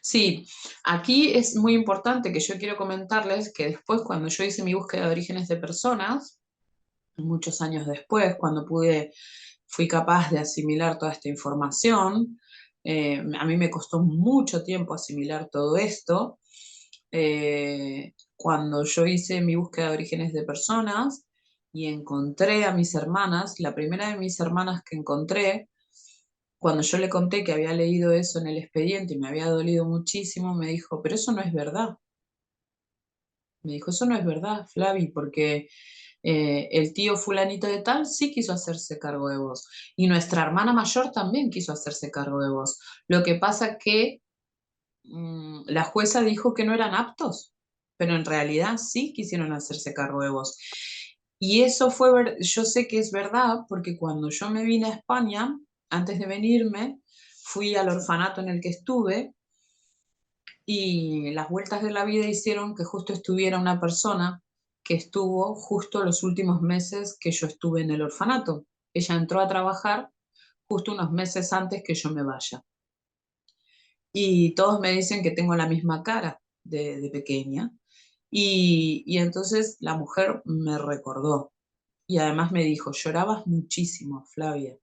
Sí, aquí es muy importante que yo quiero comentarles que después cuando yo hice mi búsqueda de orígenes de personas, muchos años después, cuando fui capaz de asimilar toda esta información, a mí me costó mucho tiempo asimilar todo esto. Cuando yo hice mi búsqueda de orígenes de personas y encontré a mis hermanas, la primera de mis hermanas que encontré, cuando yo le conté que había leído eso en el expediente y me había dolido muchísimo, me dijo, pero eso no es verdad. Me dijo, eso no es verdad, Flavi, porque el tío fulanito de tal sí quiso hacerse cargo de vos. Y nuestra hermana mayor también quiso hacerse cargo de vos. Lo que pasa que la jueza dijo que no eran aptos, pero en realidad sí quisieron hacerse cargo de vos. Y eso yo sé que es verdad porque cuando yo me vine a España, antes de venirme, fui al orfanato en el que estuve y las vueltas de la vida hicieron que justo estuviera una persona que estuvo justo los últimos meses que yo estuve en el orfanato. Ella entró a trabajar justo unos meses antes que yo me vaya. Y todos me dicen que tengo la misma cara de pequeña. Y entonces la mujer me recordó y además me dijo, llorabas muchísimo, Flavia.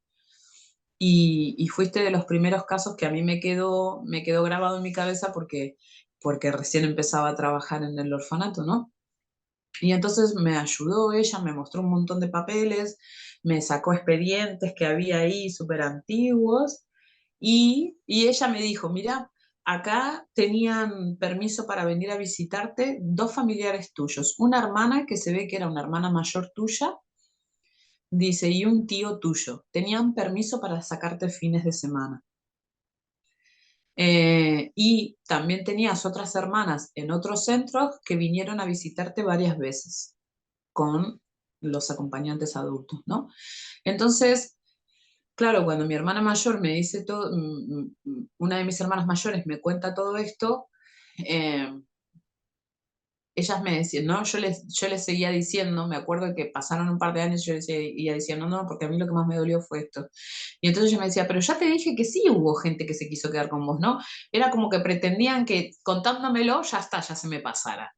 Y fuiste de los primeros casos que a mí me quedó grabado en mi cabeza porque recién empezaba a trabajar en el orfanato, ¿no? Y entonces me ayudó ella, me mostró un montón de papeles, me sacó expedientes que había ahí súper antiguos y ella me dijo, mira, acá tenían permiso para venir a visitarte dos familiares tuyos, una hermana que se ve que era una hermana mayor tuya, dice, y un tío tuyo. Tenían permiso para sacarte fines de semana. Y también tenías otras hermanas en otros centros que vinieron a visitarte varias veces con los acompañantes adultos, ¿no? Entonces, claro, cuando mi hermana mayor me dice todo, una de mis hermanas mayores me cuenta todo esto, eh, ellas me decían, ¿no? Yo les seguía diciendo, me acuerdo que pasaron un par de años, yo les seguía diciendo, no, porque a mí lo que más me dolió fue esto. Y entonces ella me decía, pero ya te dije que sí hubo gente que se quiso quedar con vos, ¿no? Era como que pretendían que contándomelo ya está, ya se me pasara.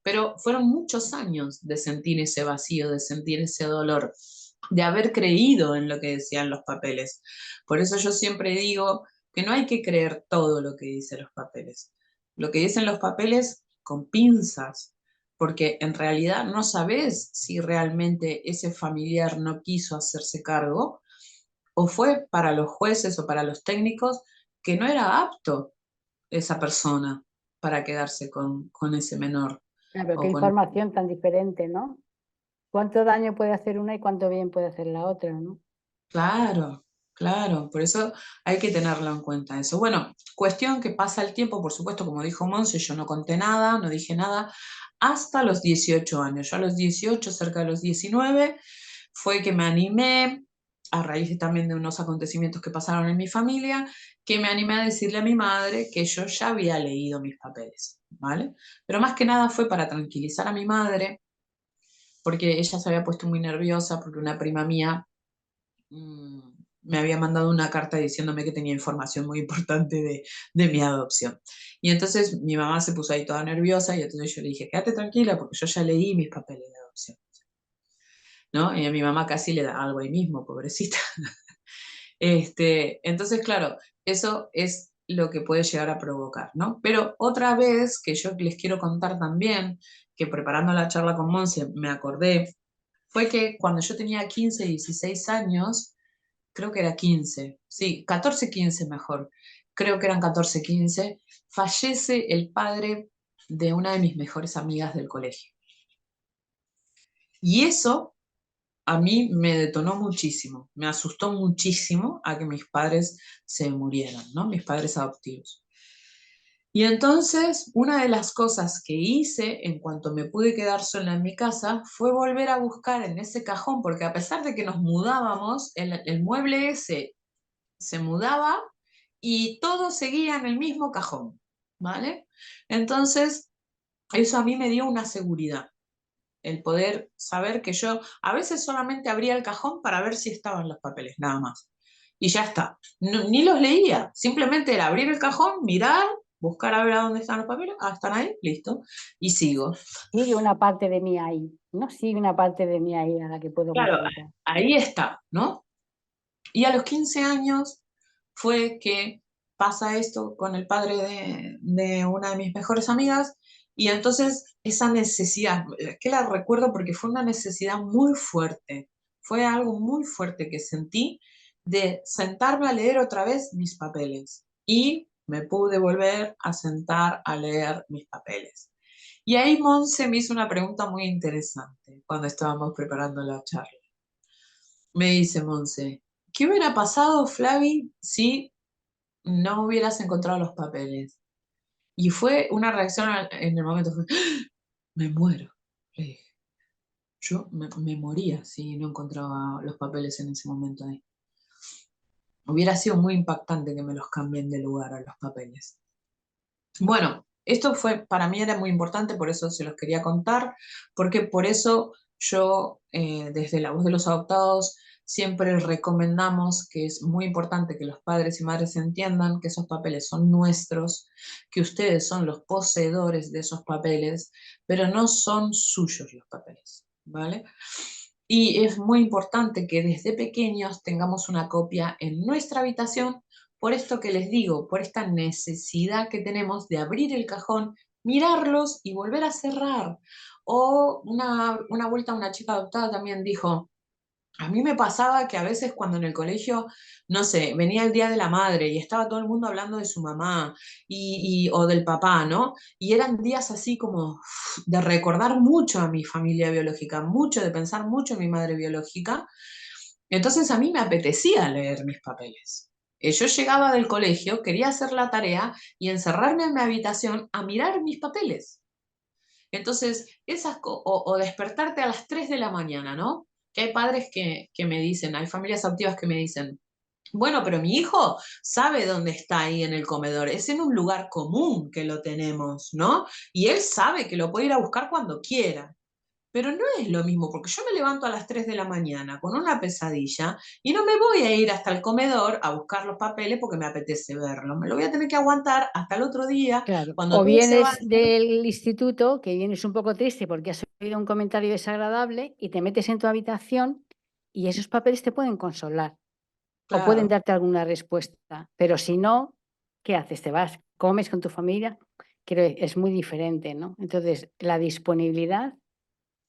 Pero fueron muchos años de sentir ese vacío, de sentir ese dolor, de haber creído en lo que decían los papeles. Por eso yo siempre digo que no hay que creer todo lo que dicen los papeles. Lo que dicen los papeles con pinzas, porque en realidad no sabes si realmente ese familiar no quiso hacerse cargo o fue para los jueces o para los técnicos que no era apto esa persona para quedarse con ese menor Claro, qué o con... información tan diferente, ¿no? ¿Cuánto daño puede hacer una y cuánto bien puede hacer la otra, ¿no? Claro, claro, por eso hay que tenerlo en cuenta eso. Bueno, cuestión que pasa el tiempo, por supuesto, como dijo Monse, yo no conté nada, no dije nada, hasta los 18 años. Yo a los 18, cerca de los 19, fue que me animé, a raíz también de unos acontecimientos que pasaron en mi familia, que me animé a decirle a mi madre que yo ya había leído mis papeles, ¿vale? Pero más que nada fue para tranquilizar a mi madre, porque ella se había puesto muy nerviosa, porque una prima mía mm, me había mandado una carta diciéndome que tenía información muy importante de mi adopción. Y entonces mi mamá se puso ahí toda nerviosa y entonces yo le dije, quédate tranquila porque yo ya leí mis papeles de adopción. ¿no? Y a mi mamá casi le da algo ahí mismo, pobrecita. Entonces, claro, eso es lo que puede llegar a provocar, ¿no? Pero otra vez que yo les quiero contar también, que preparando la charla con Monse me acordé, fue que cuando yo tenía 15, 16 años, creo que era 15, sí, 14, 15 mejor, creo que eran 14, 15, fallece el padre de una de mis mejores amigas del colegio. Y eso a mí me detonó muchísimo, me asustó muchísimo a que mis padres se murieran, ¿no? Mis padres adoptivos. Y entonces, una de las cosas que hice en cuanto me pude quedar sola en mi casa fue volver a buscar en ese cajón, porque a pesar de que nos mudábamos, el mueble ese se mudaba y todo seguía en el mismo cajón, ¿vale? Entonces, eso a mí me dio una seguridad, el poder saber que yo a veces solamente abría el cajón para ver si estaban los papeles, nada más. Y ya está. Ni los leía, simplemente era abrir el cajón, mirar, buscar a ver a dónde están los papeles, están ahí, listo, y sigo. Sigue una parte de mí ahí, ¿no? Sigue una parte de mí ahí a la que puedo Claro, consultar. ahí está, ¿no? Y a los 15 años fue que pasa esto con el padre de una de mis mejores amigas y entonces esa necesidad, que la recuerdo porque fue una necesidad muy fuerte, fue algo muy fuerte que sentí de sentarme a leer otra vez mis papeles y me pude volver a sentar a leer mis papeles. Y ahí Monse me hizo una pregunta muy interesante cuando estábamos preparando la charla. Me dice Monse, ¿qué hubiera pasado, Flavi, si no hubieras encontrado los papeles? Y fue una reacción en el momento, fue, ¡ah! Me muero. Le dije, yo me moría si no encontraba los papeles en ese momento ahí. Hubiera sido muy impactante que me los cambien de lugar a los papeles. Bueno, esto fue, para mí era muy importante, por eso se los quería contar, porque por eso yo, desde La Voz de los Adoptados, siempre recomendamos que es muy importante que los padres y madres entiendan que esos papeles son nuestros, que ustedes son los poseedores de esos papeles, pero no son suyos los papeles, ¿vale? Y es muy importante que desde pequeños tengamos una copia en nuestra habitación por esto que les digo, por esta necesidad que tenemos de abrir el cajón, mirarlos y volver a cerrar. O una vuelta una chica adoptada también dijo, a mí me pasaba que a veces cuando en el colegio, no sé, venía el Día de la Madre y estaba todo el mundo hablando de su mamá o del papá, ¿no? Y eran días así como de recordar mucho a mi familia biológica, mucho, de pensar mucho en mi madre biológica. Entonces a mí me apetecía leer mis papeles. Yo llegaba del colegio, quería hacer la tarea y encerrarme en mi habitación a mirar mis papeles. Entonces, o despertarte a las 3 de la mañana, ¿no? Que hay padres que me dicen, hay familias adoptivas que me dicen, bueno, pero mi hijo sabe dónde está ahí en el comedor, es en un lugar común que lo tenemos, ¿no? Y él sabe que lo puede ir a buscar cuando quiera. Pero no es lo mismo, porque yo me levanto a las 3 de la mañana con una pesadilla y no me voy a ir hasta el comedor a buscar los papeles porque me apetece verlo. Me lo voy a tener que aguantar hasta el otro día, Claro. cuando O todos se vienes vayan. del instituto, que vienes un poco triste porque has oído un comentario desagradable y te metes en tu habitación y esos papeles te pueden consolar o pueden Claro, darte alguna respuesta. Pero si no, ¿qué haces? ¿Te vas? ¿Comes con tu familia? Creo que es muy diferente, ¿no? Entonces, la disponibilidad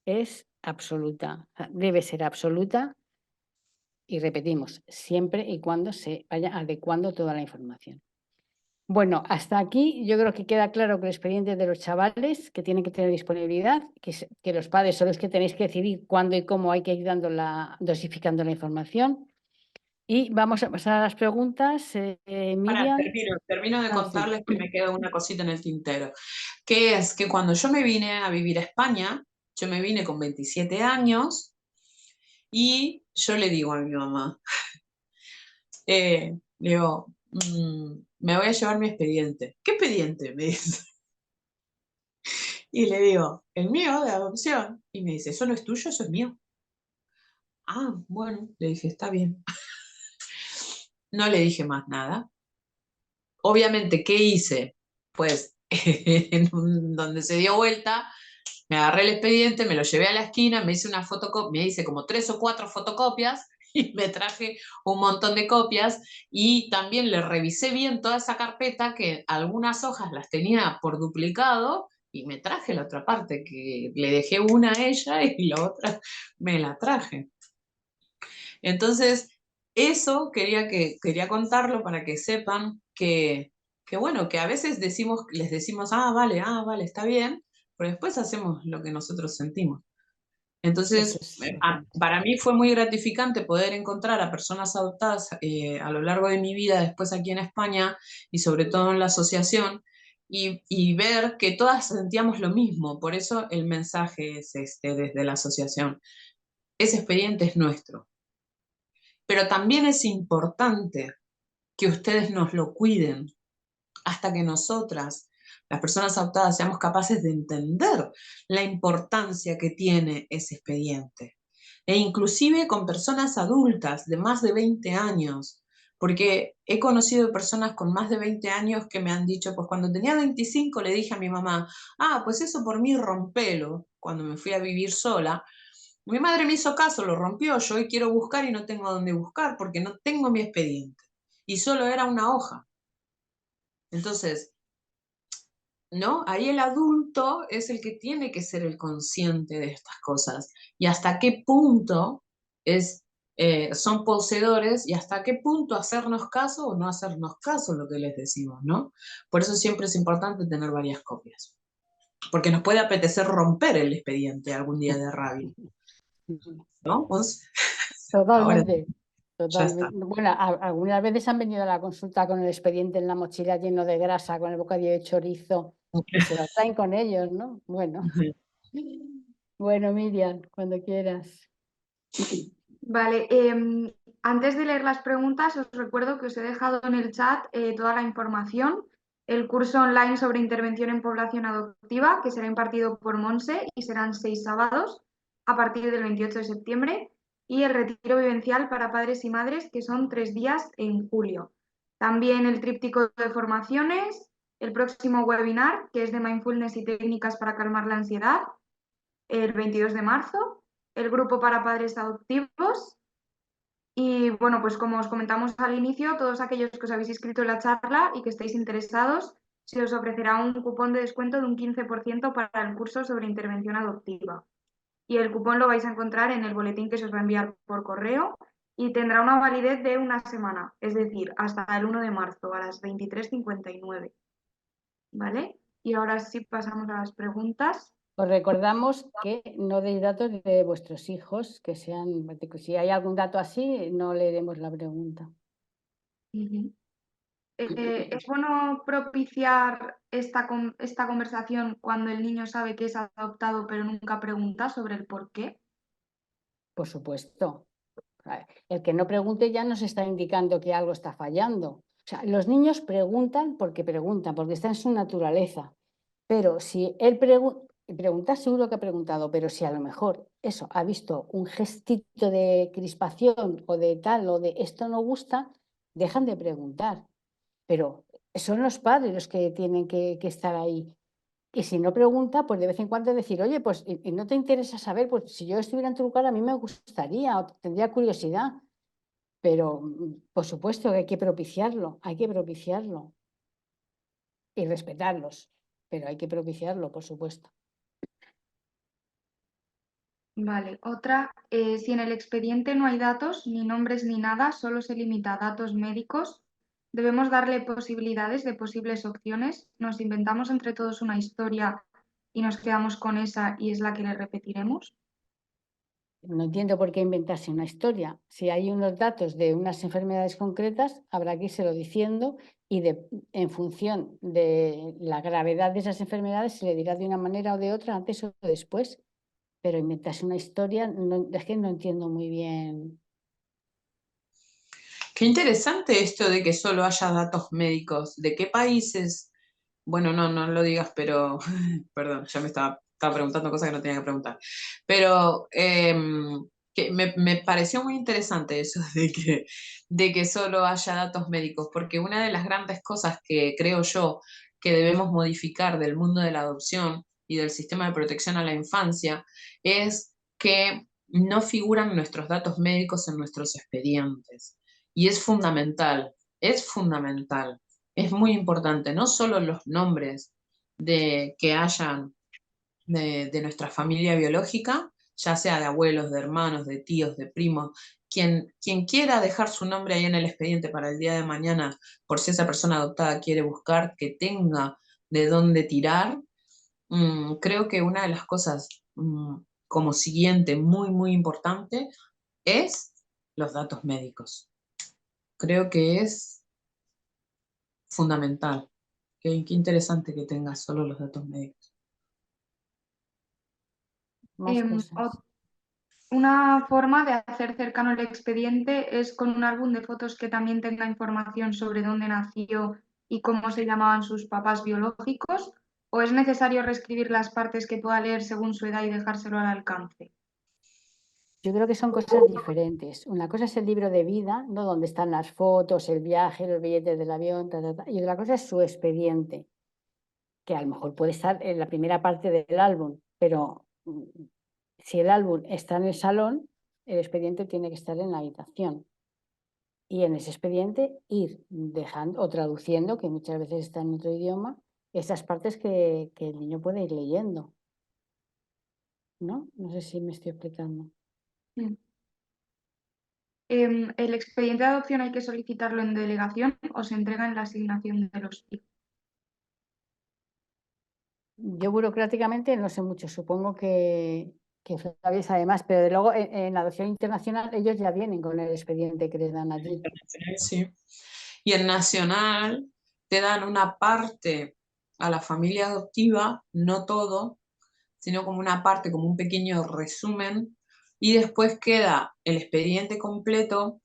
es absoluta, o sea, debe ser absoluta y repetimos, siempre y cuando se vaya adecuando toda la información. Bueno, hasta aquí yo creo que queda claro que el expediente de los chavales que tienen que tener disponibilidad, que los padres son los que tenéis que decidir cuándo y cómo hay que ir dando dosificando la información. Y vamos a pasar a las preguntas. Miriam. termino de Ah, sí. contarles que me queda una cosita en el tintero, que es que cuando yo me vine a vivir a España, yo me vine con 27 años y yo le digo a mi mamá, le digo, me voy a llevar mi expediente. ¿Qué expediente? Me dice. Y le digo, el mío de adopción. Y me dice, eso no es tuyo, eso es mío. Ah, bueno, le dije, está bien. No le dije más nada. Obviamente, ¿qué hice? Pues, donde se dio vuelta, Me agarré el expediente, me lo llevé a la esquina, me hice una fotocopia, me hice como 3 o 4 fotocopias y me traje un montón de copias y también le revisé bien toda esa carpeta que algunas hojas las tenía por duplicado y me traje la otra parte, que le dejé una a ella y la otra me la traje. Entonces, eso quería contarlo para que sepan que bueno, que a veces les decimos, ah, vale, está bien, pero después hacemos lo que nosotros sentimos. Eso Entonces, es importante. para mí fue muy gratificante poder encontrar a personas adoptadas a lo largo de mi vida, después aquí en España y sobre todo en la asociación, y ver que todas sentíamos lo mismo. Por eso el mensaje es este desde la asociación. Ese expediente es nuestro. Pero también es importante que ustedes nos lo cuiden hasta que nosotras, las personas adoptadas, seamos capaces de entender la importancia que tiene ese expediente. E inclusive con personas adultas de más de 20 años, porque he conocido personas con más de 20 años que me han dicho, pues cuando tenía 25 le dije a mi mamá, ah, pues eso por mí rompelo, cuando me fui a vivir sola. Mi madre me hizo caso, lo rompió, yo hoy quiero buscar y no tengo dónde buscar porque no tengo mi expediente. Y solo era una hoja. Entonces, ¿no? Ahí el adulto es el que tiene que ser el consciente de estas cosas y hasta qué punto son poseedores y hasta qué punto hacernos caso o no hacernos caso lo que les decimos, ¿no? Por eso siempre es importante tener varias copias, porque nos puede apetecer romper el expediente algún día de rabia, ¿no? Ahora Totalmente, ya está. totalmente. Bueno, algunas veces han venido a la consulta con el expediente en la mochila lleno de grasa, con el bocadillo de chorizo, y se lo traen con ellos, ¿no? Bueno, bueno, Miriam, cuando quieras. Vale, antes de leer las preguntas, os recuerdo que os he dejado en el chat toda la información. El curso online sobre intervención en población adoptiva, que será impartido por Monse y serán 6 sábados a partir del 28 de septiembre. Y el retiro vivencial para padres y madres, que son 3 días en julio. También el tríptico de formaciones, el próximo webinar, que es de mindfulness y técnicas para calmar la ansiedad, el 22 de marzo, el grupo para padres adoptivos y bueno, pues como os comentamos al inicio, todos aquellos que os habéis inscrito en la charla y que estéis interesados, se os ofrecerá un cupón de descuento de un 15% para el curso sobre intervención adoptiva. Y el cupón lo vais a encontrar en el boletín que se os va a enviar por correo y tendrá una validez de una semana, es decir, hasta el 1 de marzo a las 23:59. ¿Vale? Y ahora sí pasamos a las preguntas. Os recordamos que no deis datos de vuestros hijos, que sean, si hay algún dato así, no leeremos la pregunta. ¿Es bueno propiciar esta conversación cuando el niño sabe que es adoptado pero nunca pregunta sobre el por qué? Por supuesto. El que no pregunte ya nos está indicando que algo está fallando. O sea, los niños preguntan, porque está en su naturaleza. Pero si él pregunta, seguro que ha preguntado, pero si a lo mejor eso ha visto un gestito de crispación o de tal o de esto no gusta, dejan de preguntar. Pero son los padres los que tienen que estar ahí. Y si no pregunta, pues de vez en cuando decir, oye, pues y no te interesa saber, pues si yo estuviera en tu lugar, a mí me gustaría o tendría curiosidad. Pero por supuesto que hay que propiciarlo y respetarlos, pero hay que propiciarlo, por supuesto. Vale, otra, si en el expediente no hay datos, ni nombres ni nada, solo se limita a datos médicos, debemos darle posibilidades de posibles opciones, nos inventamos entre todos una historia y nos quedamos con esa y es la que le repetiremos. No entiendo por qué inventarse una historia. Si hay unos datos de unas enfermedades concretas, habrá que írselo diciendo y en función de la gravedad de esas enfermedades se le dirá de una manera o de otra, antes o después. Pero inventarse una historia, es que no entiendo muy bien. Qué interesante esto de que solo haya datos médicos. ¿De qué países? Bueno, no lo digas, pero perdón, ya estaba preguntando cosas que no tenía que preguntar. Pero que me pareció muy interesante eso de que solo haya datos médicos, porque una de las grandes cosas que creo yo que debemos modificar del mundo de la adopción y del sistema de protección a la infancia es que no figuran nuestros datos médicos en nuestros expedientes. Y es fundamental, es muy importante, no solo los nombres que hayan de nuestra familia biológica, ya sea de abuelos, de hermanos, de tíos, de primos, quien quiera dejar su nombre ahí en el expediente para el día de mañana, por si esa persona adoptada quiere buscar, que tenga de dónde tirar. Creo que una de las cosas como siguiente muy, muy importante es los datos médicos. Creo que es fundamental. Qué interesante que tengas solo los datos médicos. Más cosas. Una forma de hacer cercano el expediente es con un álbum de fotos que también tenga información sobre dónde nació y cómo se llamaban sus papás biológicos, ¿o es necesario reescribir las partes que pueda leer según su edad y dejárselo al alcance? Yo creo que son cosas diferentes. Una cosa es el libro de vida, ¿no? Donde están las fotos, el viaje, los billetes del avión, y otra cosa es su expediente, que a lo mejor puede estar en la primera parte del álbum, pero si el álbum está en el salón, el expediente tiene que estar en la habitación. Y en ese expediente ir dejando o traduciendo, que muchas veces está en otro idioma, esas partes que el niño puede ir leyendo. ¿No? No sé si me estoy explicando. ¿El expediente de adopción hay que solicitarlo en delegación o se entrega en la asignación de los hijos? Yo burocráticamente no sé mucho, supongo que Flavia sabe más, pero de luego en adopción internacional ellos ya vienen con el expediente que les dan allí. Sí. Y en nacional te dan una parte a la familia adoptiva, no todo, sino como una parte, como un pequeño resumen, y después queda el expediente completo,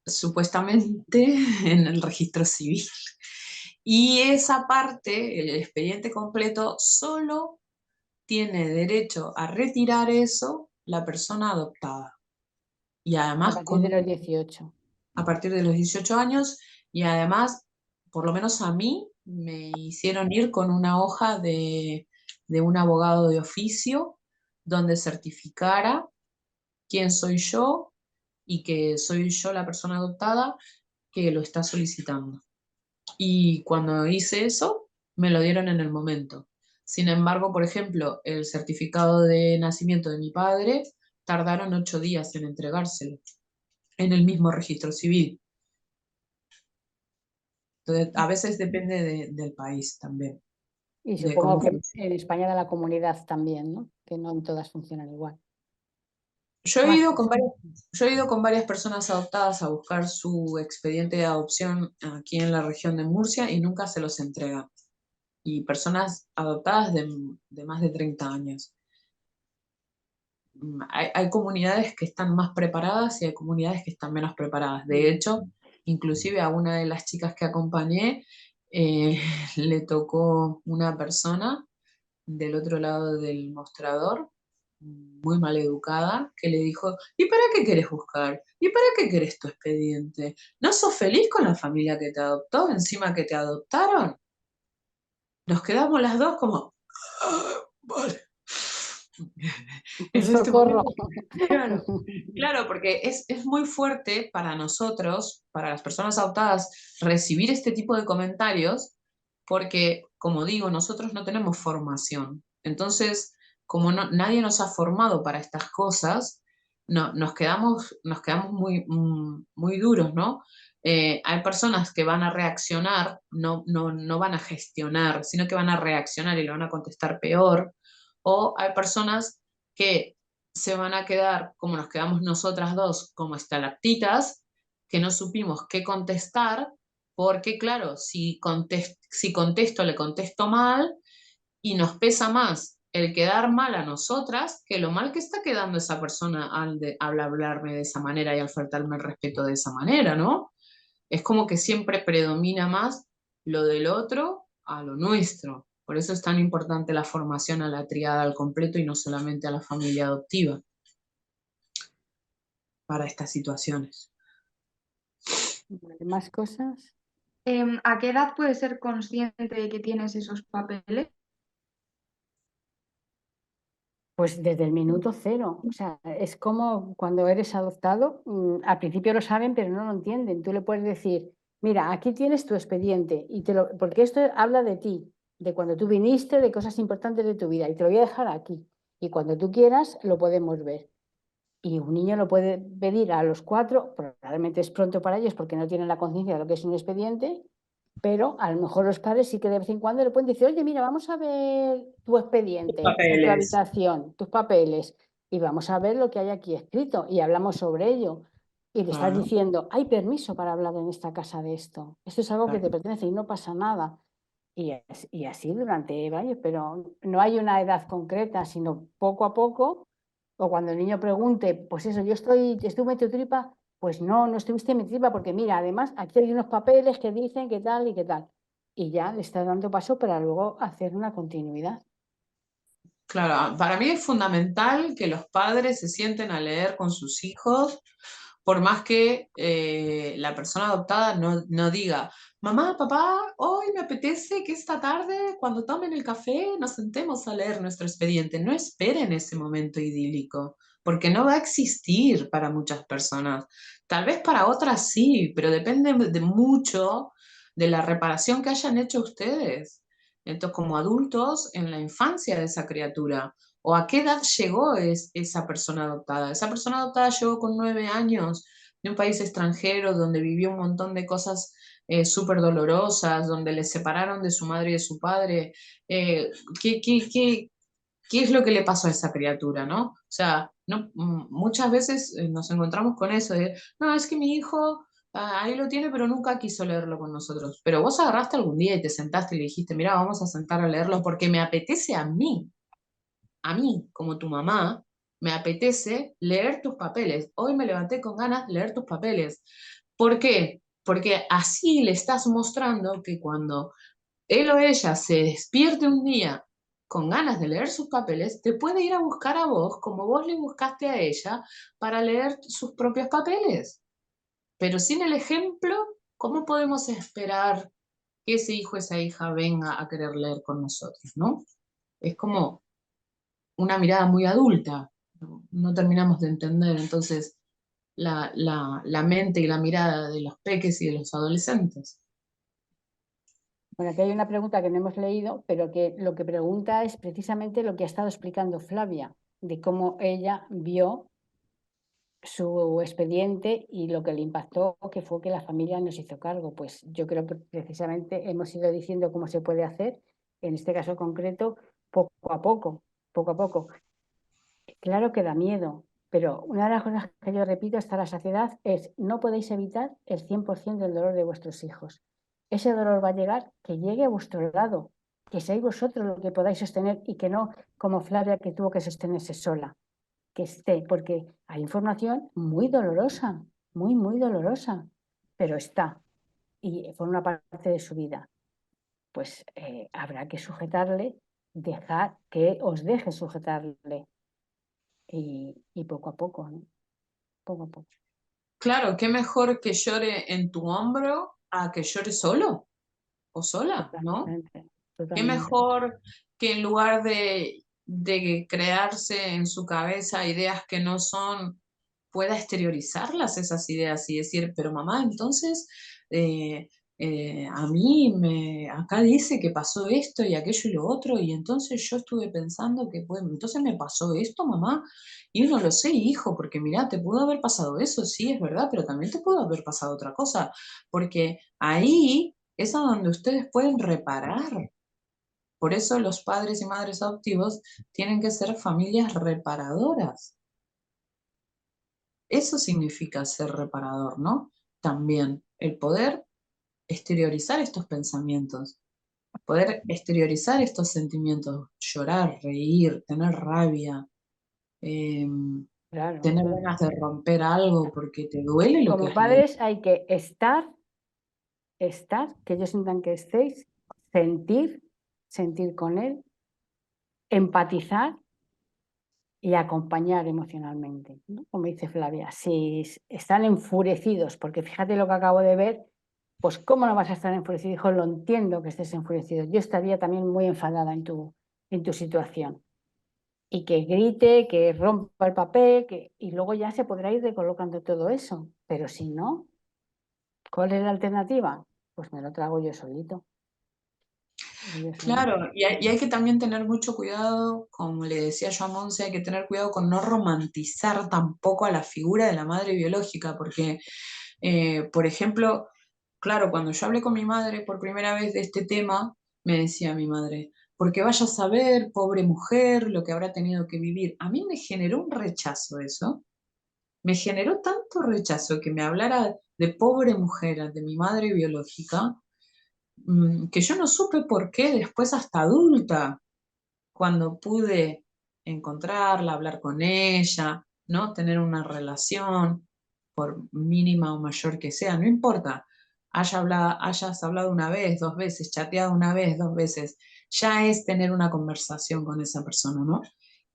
supuestamente, en el registro civil. Y esa parte, el expediente completo, solo tiene derecho a retirar eso la persona adoptada. Y A además partir de los 18. a partir de los 18 años, y además, por lo menos a mí, me hicieron ir con una hoja de un abogado de oficio donde certificara quién soy yo y que soy yo la persona adoptada que lo está solicitando. Y cuando hice eso, me lo dieron en el momento. Sin embargo, por ejemplo, el certificado de nacimiento de mi padre tardaron 8 días en entregárselo en el mismo registro civil. Entonces, a veces depende del país también, Y de supongo cómo que funciona. en España de la comunidad también, ¿no? Que no en todas funcionan igual. Yo he Más ido con cosas. varias personas adoptadas a buscar su expediente de adopción aquí en la región de Murcia y nunca se los entregan. Y personas adoptadas de más de 30 años. Hay comunidades que están más preparadas y hay comunidades que están menos preparadas. De hecho, inclusive a una de las chicas que acompañé le tocó una persona del otro lado del mostrador, muy mal educada, que le dijo, ¿y para qué querés buscar? ¿Y para qué querés tu expediente? ¿No sos feliz con la familia que te adoptó, encima que te adoptaron? Nos quedamos las dos como, "Ah, vale". En este Socorro. momento, claro, claro, porque es muy fuerte para nosotros, para las personas adoptadas, recibir este tipo de comentarios, porque, como digo, nosotros no tenemos formación. Entonces, como nadie nos ha formado para estas cosas, no, nos quedamos muy, muy duros, ¿no? Hay personas que van a reaccionar, no van a gestionar, sino que van a reaccionar y lo van a contestar peor. O hay personas que se van a quedar como nos quedamos nosotras dos, como estalactitas, que no supimos qué contestar, porque claro, si contesto, le contesto mal y nos pesa más el quedar mal a nosotras que lo mal que está quedando esa persona al hablarme de esa manera y al faltarme el respeto de esa manera, ¿no? Es como que siempre predomina más lo del otro a lo nuestro. Por eso es tan importante la formación a la triada al completo y no solamente a la familia adoptiva para estas situaciones. Más cosas. ¿A qué edad puedes ser consciente de que tienes esos papeles? Pues desde el minuto cero. O sea, es como cuando eres adoptado, al principio lo saben, pero no lo entienden. Tú le puedes decir, mira, aquí tienes tu expediente, porque esto habla de ti, de cuando tú viniste, de cosas importantes de tu vida, y te lo voy a dejar aquí. Y cuando tú quieras, lo podemos ver. Y un niño lo puede pedir a los 4, probablemente es pronto para ellos porque no tienen la conciencia de lo que es un expediente, pero a lo mejor los padres sí que de vez en cuando le pueden decir, oye, mira, vamos a ver tu expediente en tu Papeles. habitación, tus papeles, y vamos a ver lo que hay aquí escrito, y hablamos sobre ello. Y le estás Claro, diciendo, hay permiso para hablar en esta casa de esto. Esto es algo que claro. te pertenece y no pasa nada. Y así durante años, pero no hay una edad concreta, sino poco a poco, o cuando el niño pregunte, pues eso, estuve metido tripa, pues no estuviste metido tripa, porque mira, además aquí hay unos papeles que dicen que tal y que tal. Y ya le estás dando paso para luego hacer una continuidad. Claro, para mí es fundamental que los padres se sienten a leer con sus hijos, por más que la persona adoptada no diga, mamá, papá, hoy me apetece que esta tarde, cuando tomen el café, nos sentemos a leer nuestro expediente. No esperen ese momento idílico, porque no va a existir para muchas personas. Tal vez para otras sí, pero depende de mucho de la reparación que hayan hecho ustedes. Entonces, como adultos, en la infancia de esa criatura, o a qué edad llegó esa persona adoptada. Esa persona adoptada llegó con 9 años de un país extranjero donde vivió un montón de cosas súper dolorosas, donde le separaron de su madre y de su padre. Eh, ¿qué, qué, qué, qué es lo que le pasó a esa criatura, no? O sea, no, muchas veces nos encontramos con eso de, no, es que mi hijo ahí lo tiene, pero nunca quiso leerlo con nosotros. Pero vos agarraste algún día y te sentaste y le dijiste, mira, vamos a sentar a leerlo porque me apetece a mí, como tu mamá, me apetece leer tus papeles. Hoy me levanté con ganas de leer tus papeles. ¿Por qué? Porque así le estás mostrando que cuando él o ella se despierte un día con ganas de leer sus papeles, te puede ir a buscar a vos como vos le buscaste a ella para leer sus propios papeles. Pero sin el ejemplo, ¿cómo podemos esperar que ese hijo o esa hija venga a querer leer con nosotros, ¿no? Es como una mirada muy adulta, no terminamos de entender entonces la mente y la mirada de los peques y de los adolescentes. Bueno, aquí hay una pregunta que no hemos leído, pero que lo que pregunta es precisamente lo que ha estado explicando Flavia, de cómo ella vio su expediente y lo que le impactó, que fue que la familia nos hizo cargo. Pues yo creo que precisamente hemos ido diciendo cómo se puede hacer, en este caso concreto, poco a poco, poco a poco. Claro que da miedo, pero una de las cosas que yo repito hasta la saciedad es no podéis evitar el 100% del dolor de vuestros hijos. Ese dolor va a llegar, que llegue a vuestro lado, que seáis vosotros lo que podáis sostener y que no como Flavia que tuvo que sostenerse sola, que esté, porque hay información muy dolorosa, muy, muy dolorosa, pero está y forma parte de su vida. Pues habrá que sujetarle, dejar que os deje sujetarle y poco a poco, ¿no? Poco a poco. Claro, qué mejor que llore en tu hombro a que llore solo o sola, ¿no? Totalmente, Qué totalmente. mejor que en lugar de crearse en su cabeza ideas que no son, pueda exteriorizarlas esas ideas y decir, pero mamá, entonces eh, a mí acá dice que pasó esto y aquello y lo otro, y entonces yo estuve pensando que, pues, entonces me pasó esto, mamá, y yo no lo sé, hijo, porque mira, te pudo haber pasado eso, sí, es verdad, pero también te pudo haber pasado otra cosa, porque ahí es a donde ustedes pueden reparar. Por eso los padres y madres adoptivos tienen que ser familias reparadoras. Eso significa ser reparador, ¿no? También el poder exteriorizar estos pensamientos, poder exteriorizar estos sentimientos, llorar, reír, tener rabia, eh, Claro, tener claro. ganas de romper algo porque te duele lo que Como has leído. padres hay que estar, que ellos sientan que estéis, sentir con él, empatizar y acompañar emocionalmente, ¿no? Como dice Flavia, si están enfurecidos, porque fíjate lo que acabo de ver, pues ¿cómo no vas a estar enfurecido? Hijo, lo entiendo que estés enfurecido. Yo estaría también muy enfadada en tu situación. y que grite, que rompa el papel, y luego ya se podrá ir recolocando todo eso. Pero si no, ¿cuál es la alternativa? Pues me lo trago yo solito. Claro, y hay que también tener mucho cuidado, como le decía yo a Monse, hay que tener cuidado con no romantizar tampoco a la figura de la madre biológica, porque, por ejemplo, claro, cuando yo hablé con mi madre por primera vez de este tema, me decía mi madre, porque vaya a saber, pobre mujer, lo que habrá tenido que vivir. A mí me generó un rechazo eso, me generó tanto rechazo que me hablara de pobre mujer, de mi madre biológica, que yo no supe por qué después hasta adulta, cuando pude encontrarla, hablar con ella, ¿no? Tener una relación, por mínima o mayor que sea, no importa. Hayas hablado una vez, dos veces, chateado una vez, dos veces, ya es tener una conversación con esa persona, ¿no?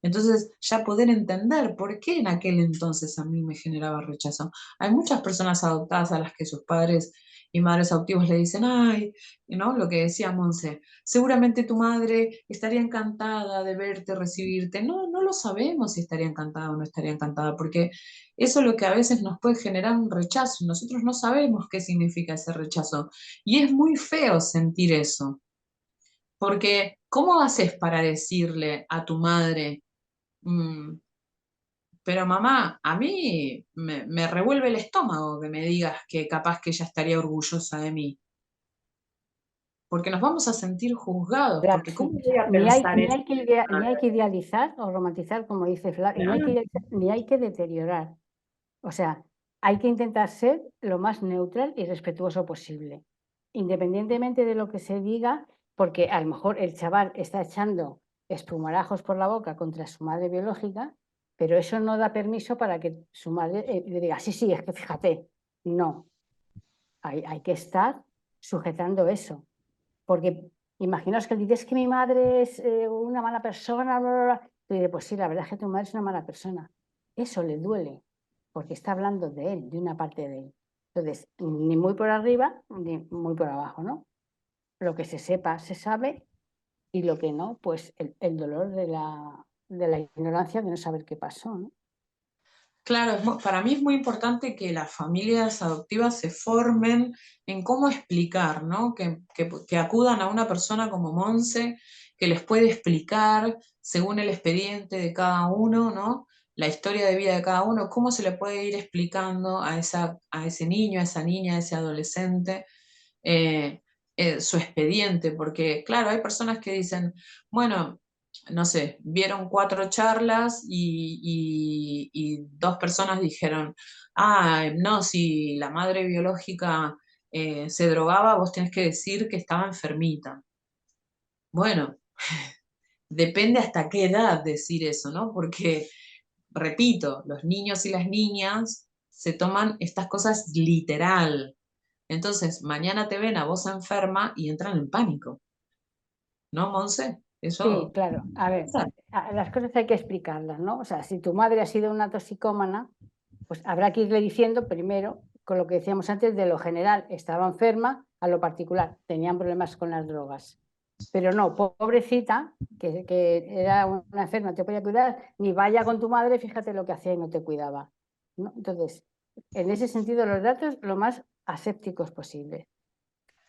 Entonces, ya poder entender por qué en aquel entonces a mí me generaba rechazo. Hay muchas personas adoptadas a las que sus padres y madres adoptivos le dicen, ay, ¿no? Lo que decía Monse, seguramente tu madre estaría encantada de verte, recibirte. No, no lo sabemos si estaría encantada o no estaría encantada, porque eso es lo que a veces nos puede generar un rechazo. Nosotros no sabemos qué significa ese rechazo. Y es muy feo sentir eso, porque ¿cómo haces para decirle a tu madre, "Mm, pero mamá, a mí me revuelve el estómago que me digas que capaz que ella estaría orgullosa de mí"? Porque nos vamos a sentir juzgados, Claro, porque sí. ¿cómo voy a Ni hay, pensar ni eso? hay que ni hay que idealizar o romantizar, como dice Flavia, y no hay que idealizar, ni hay que deteriorar. O sea, hay que intentar ser lo más neutral y respetuoso posible, independientemente de lo que se diga, porque a lo mejor el chaval está echando espumarajos por la boca contra su madre biológica, pero eso no da permiso para que su madre le diga, sí, sí, es que fíjate, no, hay que estar sujetando eso. Porque imaginaos que dices que mi madre es una mala persona, bla, bla, bla. Y dice, pues sí, la verdad es que tu madre es una mala persona. Eso le duele, porque está hablando de él, de una parte de él. Entonces, ni muy por arriba, ni muy por abajo, ¿no? Lo que se sepa, se sabe, y lo que no, pues el dolor de la ignorancia de no saber qué pasó, ¿no? Claro, para mí es muy importante que las familias adoptivas se formen en cómo explicar, ¿no? Que acudan a una persona como Monse, que les puede explicar, según el expediente de cada uno, ¿no? La historia de vida de cada uno, cómo se le puede ir explicando a ese niño, a esa niña, a ese adolescente, eh, su expediente, porque claro, hay personas que dicen, bueno, no sé, vieron 4 charlas y 2 personas dijeron, ah, no, si la madre biológica se drogaba, vos tenés que decir que estaba enfermita. Bueno, depende hasta qué edad decir eso, ¿no? Porque, repito, los niños y las niñas se toman estas cosas literal. Entonces, mañana te ven a vos enferma y entran en pánico, ¿no, Monse? Sí, Eso claro. A ver, pasa. las cosas hay que explicarlas, ¿no? O sea, si tu madre ha sido una toxicómana, pues habrá que irle diciendo primero, con lo que decíamos antes, de lo general, estaba enferma, a lo particular, tenían problemas con las drogas. Pero no, pobrecita, que era una enferma, no te podía cuidar, ni vaya con tu madre, fíjate lo que hacía y no te cuidaba, ¿no? Entonces, en ese sentido, los datos lo más asépticos posible.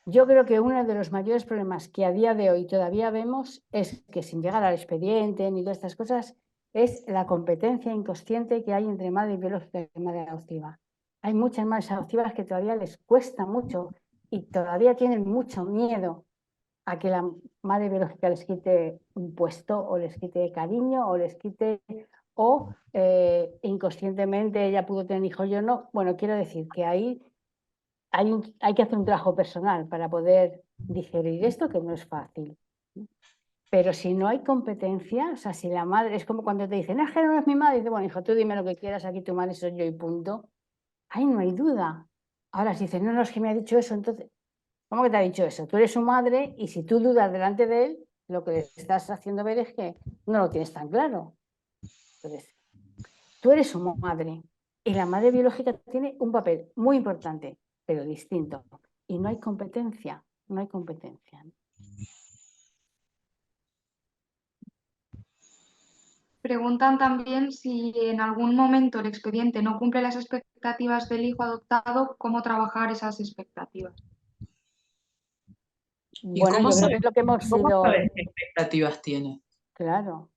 Yo creo que uno de los mayores problemas que a día de hoy todavía vemos es que, sin llegar al expediente ni todas estas cosas, es la competencia inconsciente que hay entre madre biológica y madre adoptiva. Hay muchas madres adoptivas que todavía les cuesta mucho y todavía tienen mucho miedo a que la madre biológica les quite un puesto o les quite cariño o les quite o inconscientemente ella pudo tener hijos, yo no. Bueno, quiero decir que ahí hay que hacer un trabajo personal para poder digerir esto, que no es fácil. Pero si no hay competencia, o sea, si la madre, es como cuando te dicen, que no es mi madre, dice, bueno, hijo, tú dime lo que quieras, aquí tu madre soy yo y punto. Ahí no hay duda. Ahora, si dices, no, no, es que me ha dicho eso, entonces, ¿cómo que te ha dicho eso? Tú eres su madre y si tú dudas delante de él, lo que le estás haciendo ver es que no lo tienes tan claro. Entonces, tú eres su madre y la madre biológica tiene un papel muy importante, pero distinto. Y no hay competencia, no hay competencia. preguntan también si en algún momento el expediente no cumple las expectativas del hijo adoptado, ¿cómo trabajar esas expectativas? ¿Y Bueno, yo creo que es lo que hemos cómo sido, sabes qué expectativas tiene? claro.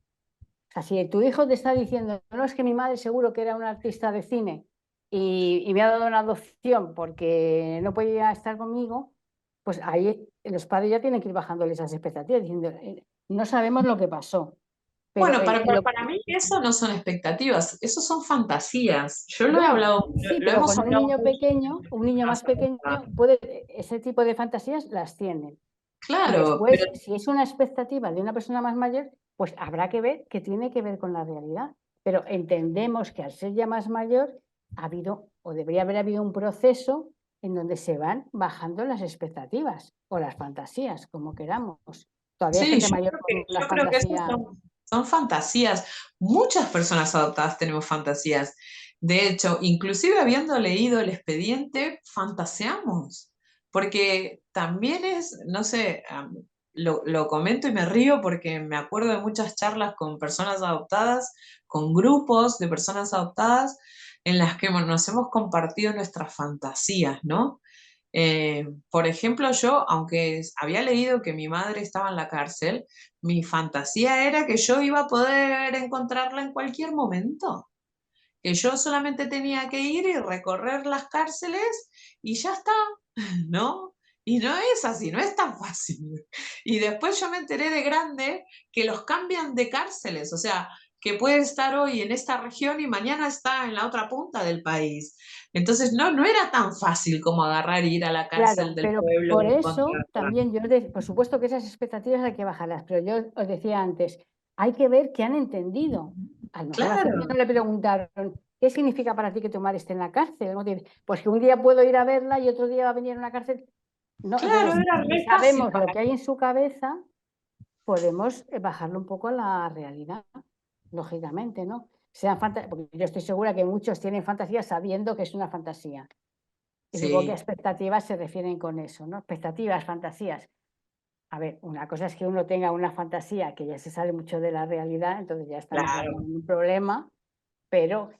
O sea, si tu hijo te está diciendo, no, es que mi madre seguro que era una artista de cine y me ha dado una adopción porque no podía estar conmigo, pues ahí los padres ya tienen que ir bajándole esas expectativas, diciendo, no sabemos lo que pasó, pero Bueno, para mí eso no son expectativas, eso son fantasías. Yo lo he bueno, hablado, sí, lo pero hemos con un hablado niño mucho pequeño, un niño más pequeño, ese tipo de fantasías las tienen. Y Claro, pero después, si es una expectativa de una persona más mayor, pues habrá que ver que tiene que ver con la realidad. Pero entendemos que al ser ya más mayor, ha habido o debería haber habido un proceso en donde se van bajando las expectativas o las fantasías, como queramos. Todavía hay sí, gente mayor con una yo creo que esas fantasía. son fantasías. Muchas personas adoptadas tenemos fantasías. De hecho, inclusive habiendo leído el expediente, fantaseamos. Porque también es, no sé, lo comento y me río porque me acuerdo de muchas charlas con personas adoptadas, con grupos de personas adoptadas, en las que nos hemos compartido nuestras fantasías, ¿no? Por ejemplo, yo, aunque había leído que mi madre estaba en la cárcel, mi fantasía era que yo iba a poder encontrarla en cualquier momento, que yo solamente tenía que ir y recorrer las cárceles y ya está, ¿no? Y no es así, no es tan fácil. Y después yo me enteré de grande que los cambian de cárceles, o sea, que puede estar hoy en esta región y mañana está en la otra punta del país. Entonces, no era tan fácil como agarrar y ir a la cárcel Claro, del pero pueblo por y eso encontrarla. también por supuesto que esas expectativas hay que bajarlas, pero yo os decía antes, hay que ver qué han entendido. A lo mejor a Flavia Claro, no le preguntaron, ¿qué significa para ti que tu madre esté en la cárcel? ¿No? Pues que un día puedo ir a verla y otro día va a venir a una cárcel. No, claro, entonces, era si re fácil sabemos lo para que hay en su cabeza, podemos bajarlo un poco a la realidad, lógicamente, ¿no? Porque yo estoy segura que muchos tienen fantasías sabiendo que es una fantasía. Y supongo que sí, expectativas se refieren con eso, ¿no? Expectativas, fantasías. A ver, una cosa es que uno tenga una fantasía que ya se sale mucho de la realidad, entonces ya estamos claro. hablando de un problema, pero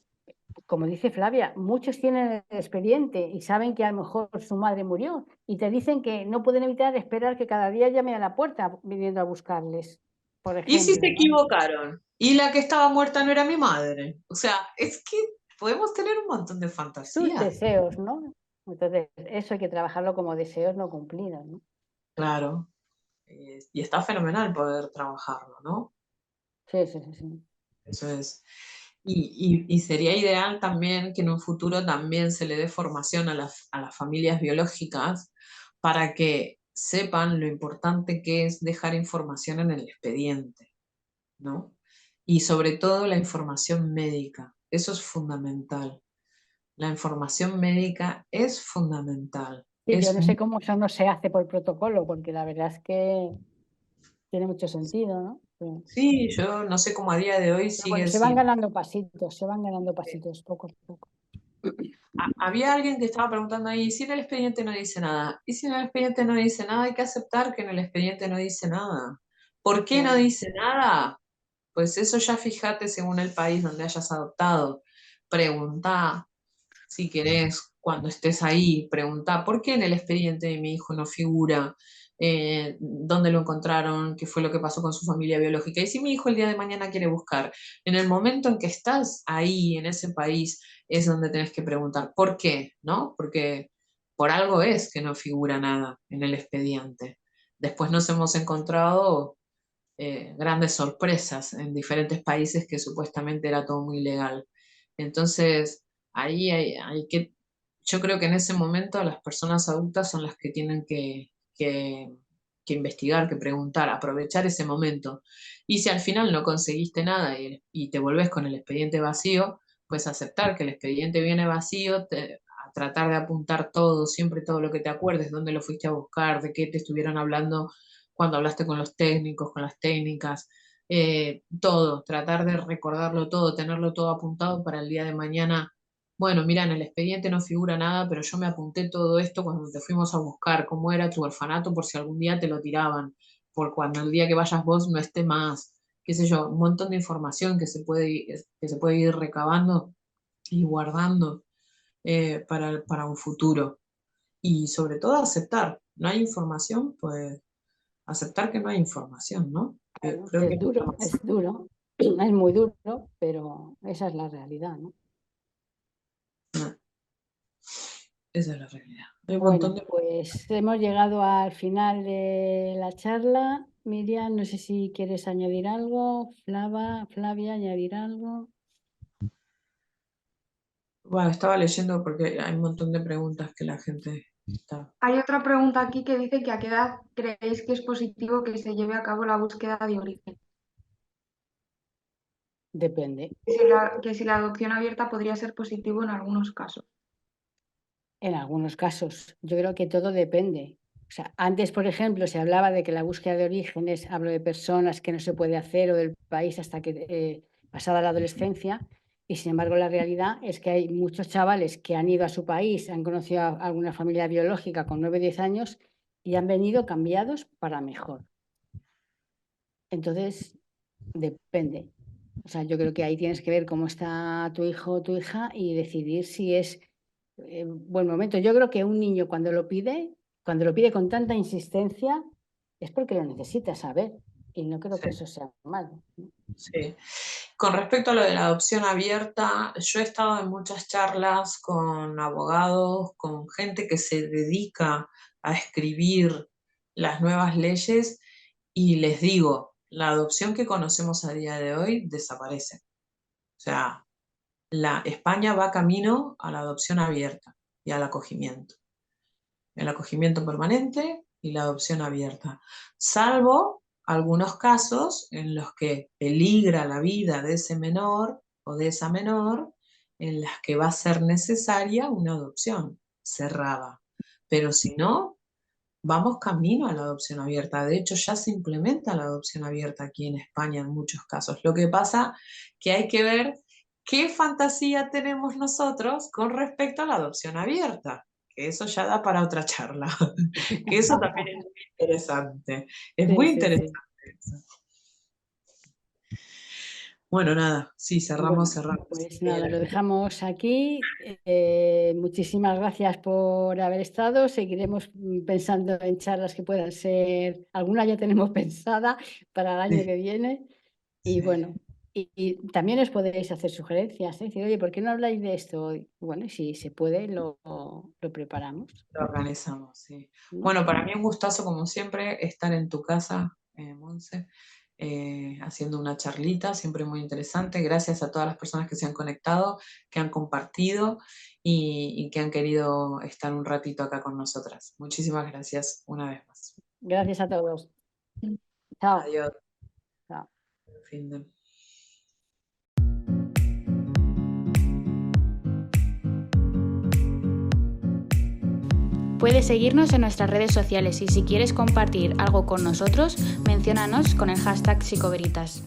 como dice Flavia, muchos tienen el expediente y saben que a lo mejor su madre murió y te dicen que no pueden evitar esperar que cada día llame a la puerta viniendo a buscarles, por ¿Y si ejemplo, se ¿no? equivocaron? Y la que estaba muerta no era mi madre. O sea, es que podemos tener un montón de Sus fantasías. deseos, ¿no? Entonces, eso hay que trabajarlo como deseos no cumplidos, ¿no? Claro. Y está fenomenal poder trabajarlo, ¿no? Sí, sí, sí, sí. Eso es. Y sería ideal también que en un futuro también se le dé formación a las familias biológicas para que sepan lo importante que es dejar información en el expediente, ¿no? Y sobre todo la información médica. Eso es fundamental. La información médica es fundamental. Sí, yo no sé cómo eso no se hace por protocolo, porque la verdad es que tiene mucho sentido, ¿no? Sí. Sí, yo no sé cómo a día de hoy Pero bueno, sigue se van sin. ganando pasitos, se van ganando pasitos poco a poco. Había alguien que estaba preguntando ahí, ¿y si en el expediente no dice nada? ¿Y si en el expediente no dice nada? Hay que aceptar que en el expediente no dice nada. ¿Por qué no Claro. dice nada? Pues eso ya fíjate según el país donde hayas adoptado. Pregunta si querés, cuando estés ahí, pregunta, ¿por qué en el expediente de mi hijo no figura dónde lo encontraron, qué fue lo que pasó con su familia biológica? Y si mi hijo el día de mañana quiere buscar, en el momento en que estás ahí, en ese país, es donde tenés que preguntar, ¿por qué? ¿No? Porque por algo es que no figura nada en el expediente. Después nos hemos encontrado grandes sorpresas en diferentes países que supuestamente era todo muy legal. Entonces, ahí hay que, yo creo que en ese momento las personas adultas son las que tienen que investigar, que preguntar, aprovechar ese momento. Y si al final no conseguiste nada y te volvés con el expediente vacío, pues aceptar que el expediente viene vacío, a tratar de apuntar todo, siempre todo lo que te acuerdes, dónde lo fuiste a buscar, de qué te estuvieron hablando cuando hablaste con los técnicos, con las técnicas, todo, tratar de recordarlo todo, tenerlo todo apuntado para el día de mañana. Bueno, mira, en el expediente no figura nada, pero yo me apunté todo esto cuando te fuimos a buscar, cómo era tu orfanato por si algún día te lo tiraban, por cuando el día que vayas vos no esté más, qué sé yo, un montón de información que se puede ir recabando y guardando para un futuro. Y sobre todo aceptar, no hay información, pues aceptar que no hay información, ¿no? Claro, Creo que es duro, es muy duro, pero esa es la realidad, ¿no? esa es la realidad. Hay un Bueno, montón de... pues hemos llegado al final de la charla. Miriam, no sé si quieres añadir algo. Flavia, añadir algo. Bueno, estaba leyendo porque hay un montón de preguntas que la gente está... Hay otra pregunta aquí que dice que a qué edad creéis que es positivo que se lleve a cabo la búsqueda de origen. Depende. Que si la adopción abierta podría ser positivo en algunos casos. En algunos casos, yo creo que todo depende. O sea, antes, por ejemplo, se hablaba de que la búsqueda de orígenes, hablo de personas que no se puede hacer o del país hasta que pasada la adolescencia, y sin embargo la realidad es que hay muchos chavales que han ido a su país, han conocido a alguna familia biológica con 9 o 10 años y han venido cambiados para mejor. Entonces, depende. O sea, yo creo que ahí tienes que ver cómo está tu hijo o tu hija y decidir si es buen momento. Yo creo que un niño cuando lo pide con tanta insistencia, es porque lo necesita saber. Y no creo que eso sea malo, ¿no? Sí. Con respecto a lo de la adopción abierta, yo he estado en muchas charlas con abogados, con gente que se dedica a escribir las nuevas leyes y les digo, la adopción que conocemos a día de hoy desaparece. O sea, España va camino a la adopción abierta y al acogimiento. El acogimiento permanente y la adopción abierta. Salvo algunos casos en los que peligra la vida de ese menor o de esa menor, en las que va a ser necesaria una adopción cerrada. Pero si no, vamos camino a la adopción abierta. De hecho, ya se implementa la adopción abierta aquí en España en muchos casos. Lo que pasa que hay que ver qué fantasía tenemos nosotros con respecto a la adopción abierta, que eso ya da para otra charla, que eso también es muy interesante. Es Sí, muy sí, interesante sí. eso. Bueno, nada, sí, cerramos. Pues nada, lo dejamos aquí. Muchísimas gracias por haber estado. Seguiremos pensando en charlas que puedan ser, alguna ya tenemos pensada para el año Sí, que viene. Y sí. bueno, y también os podéis hacer sugerencias, ¿eh? Decir, oye, ¿por qué no habláis de esto? Y bueno, si se puede, lo preparamos, Lo organizamos, sí. ¿no? Bueno, para mí un gustazo, como siempre, estar en tu casa, Monse, haciendo una charlita, siempre muy interesante. Gracias a todas las personas que se han conectado, que han compartido y que han querido estar un ratito acá con nosotras. Muchísimas gracias una vez más. Gracias a todos. Chao. Adiós. Chao. Fin de... Puedes seguirnos en nuestras redes sociales y si quieres compartir algo con nosotros, menciónanos con el hashtag Psicoveritas.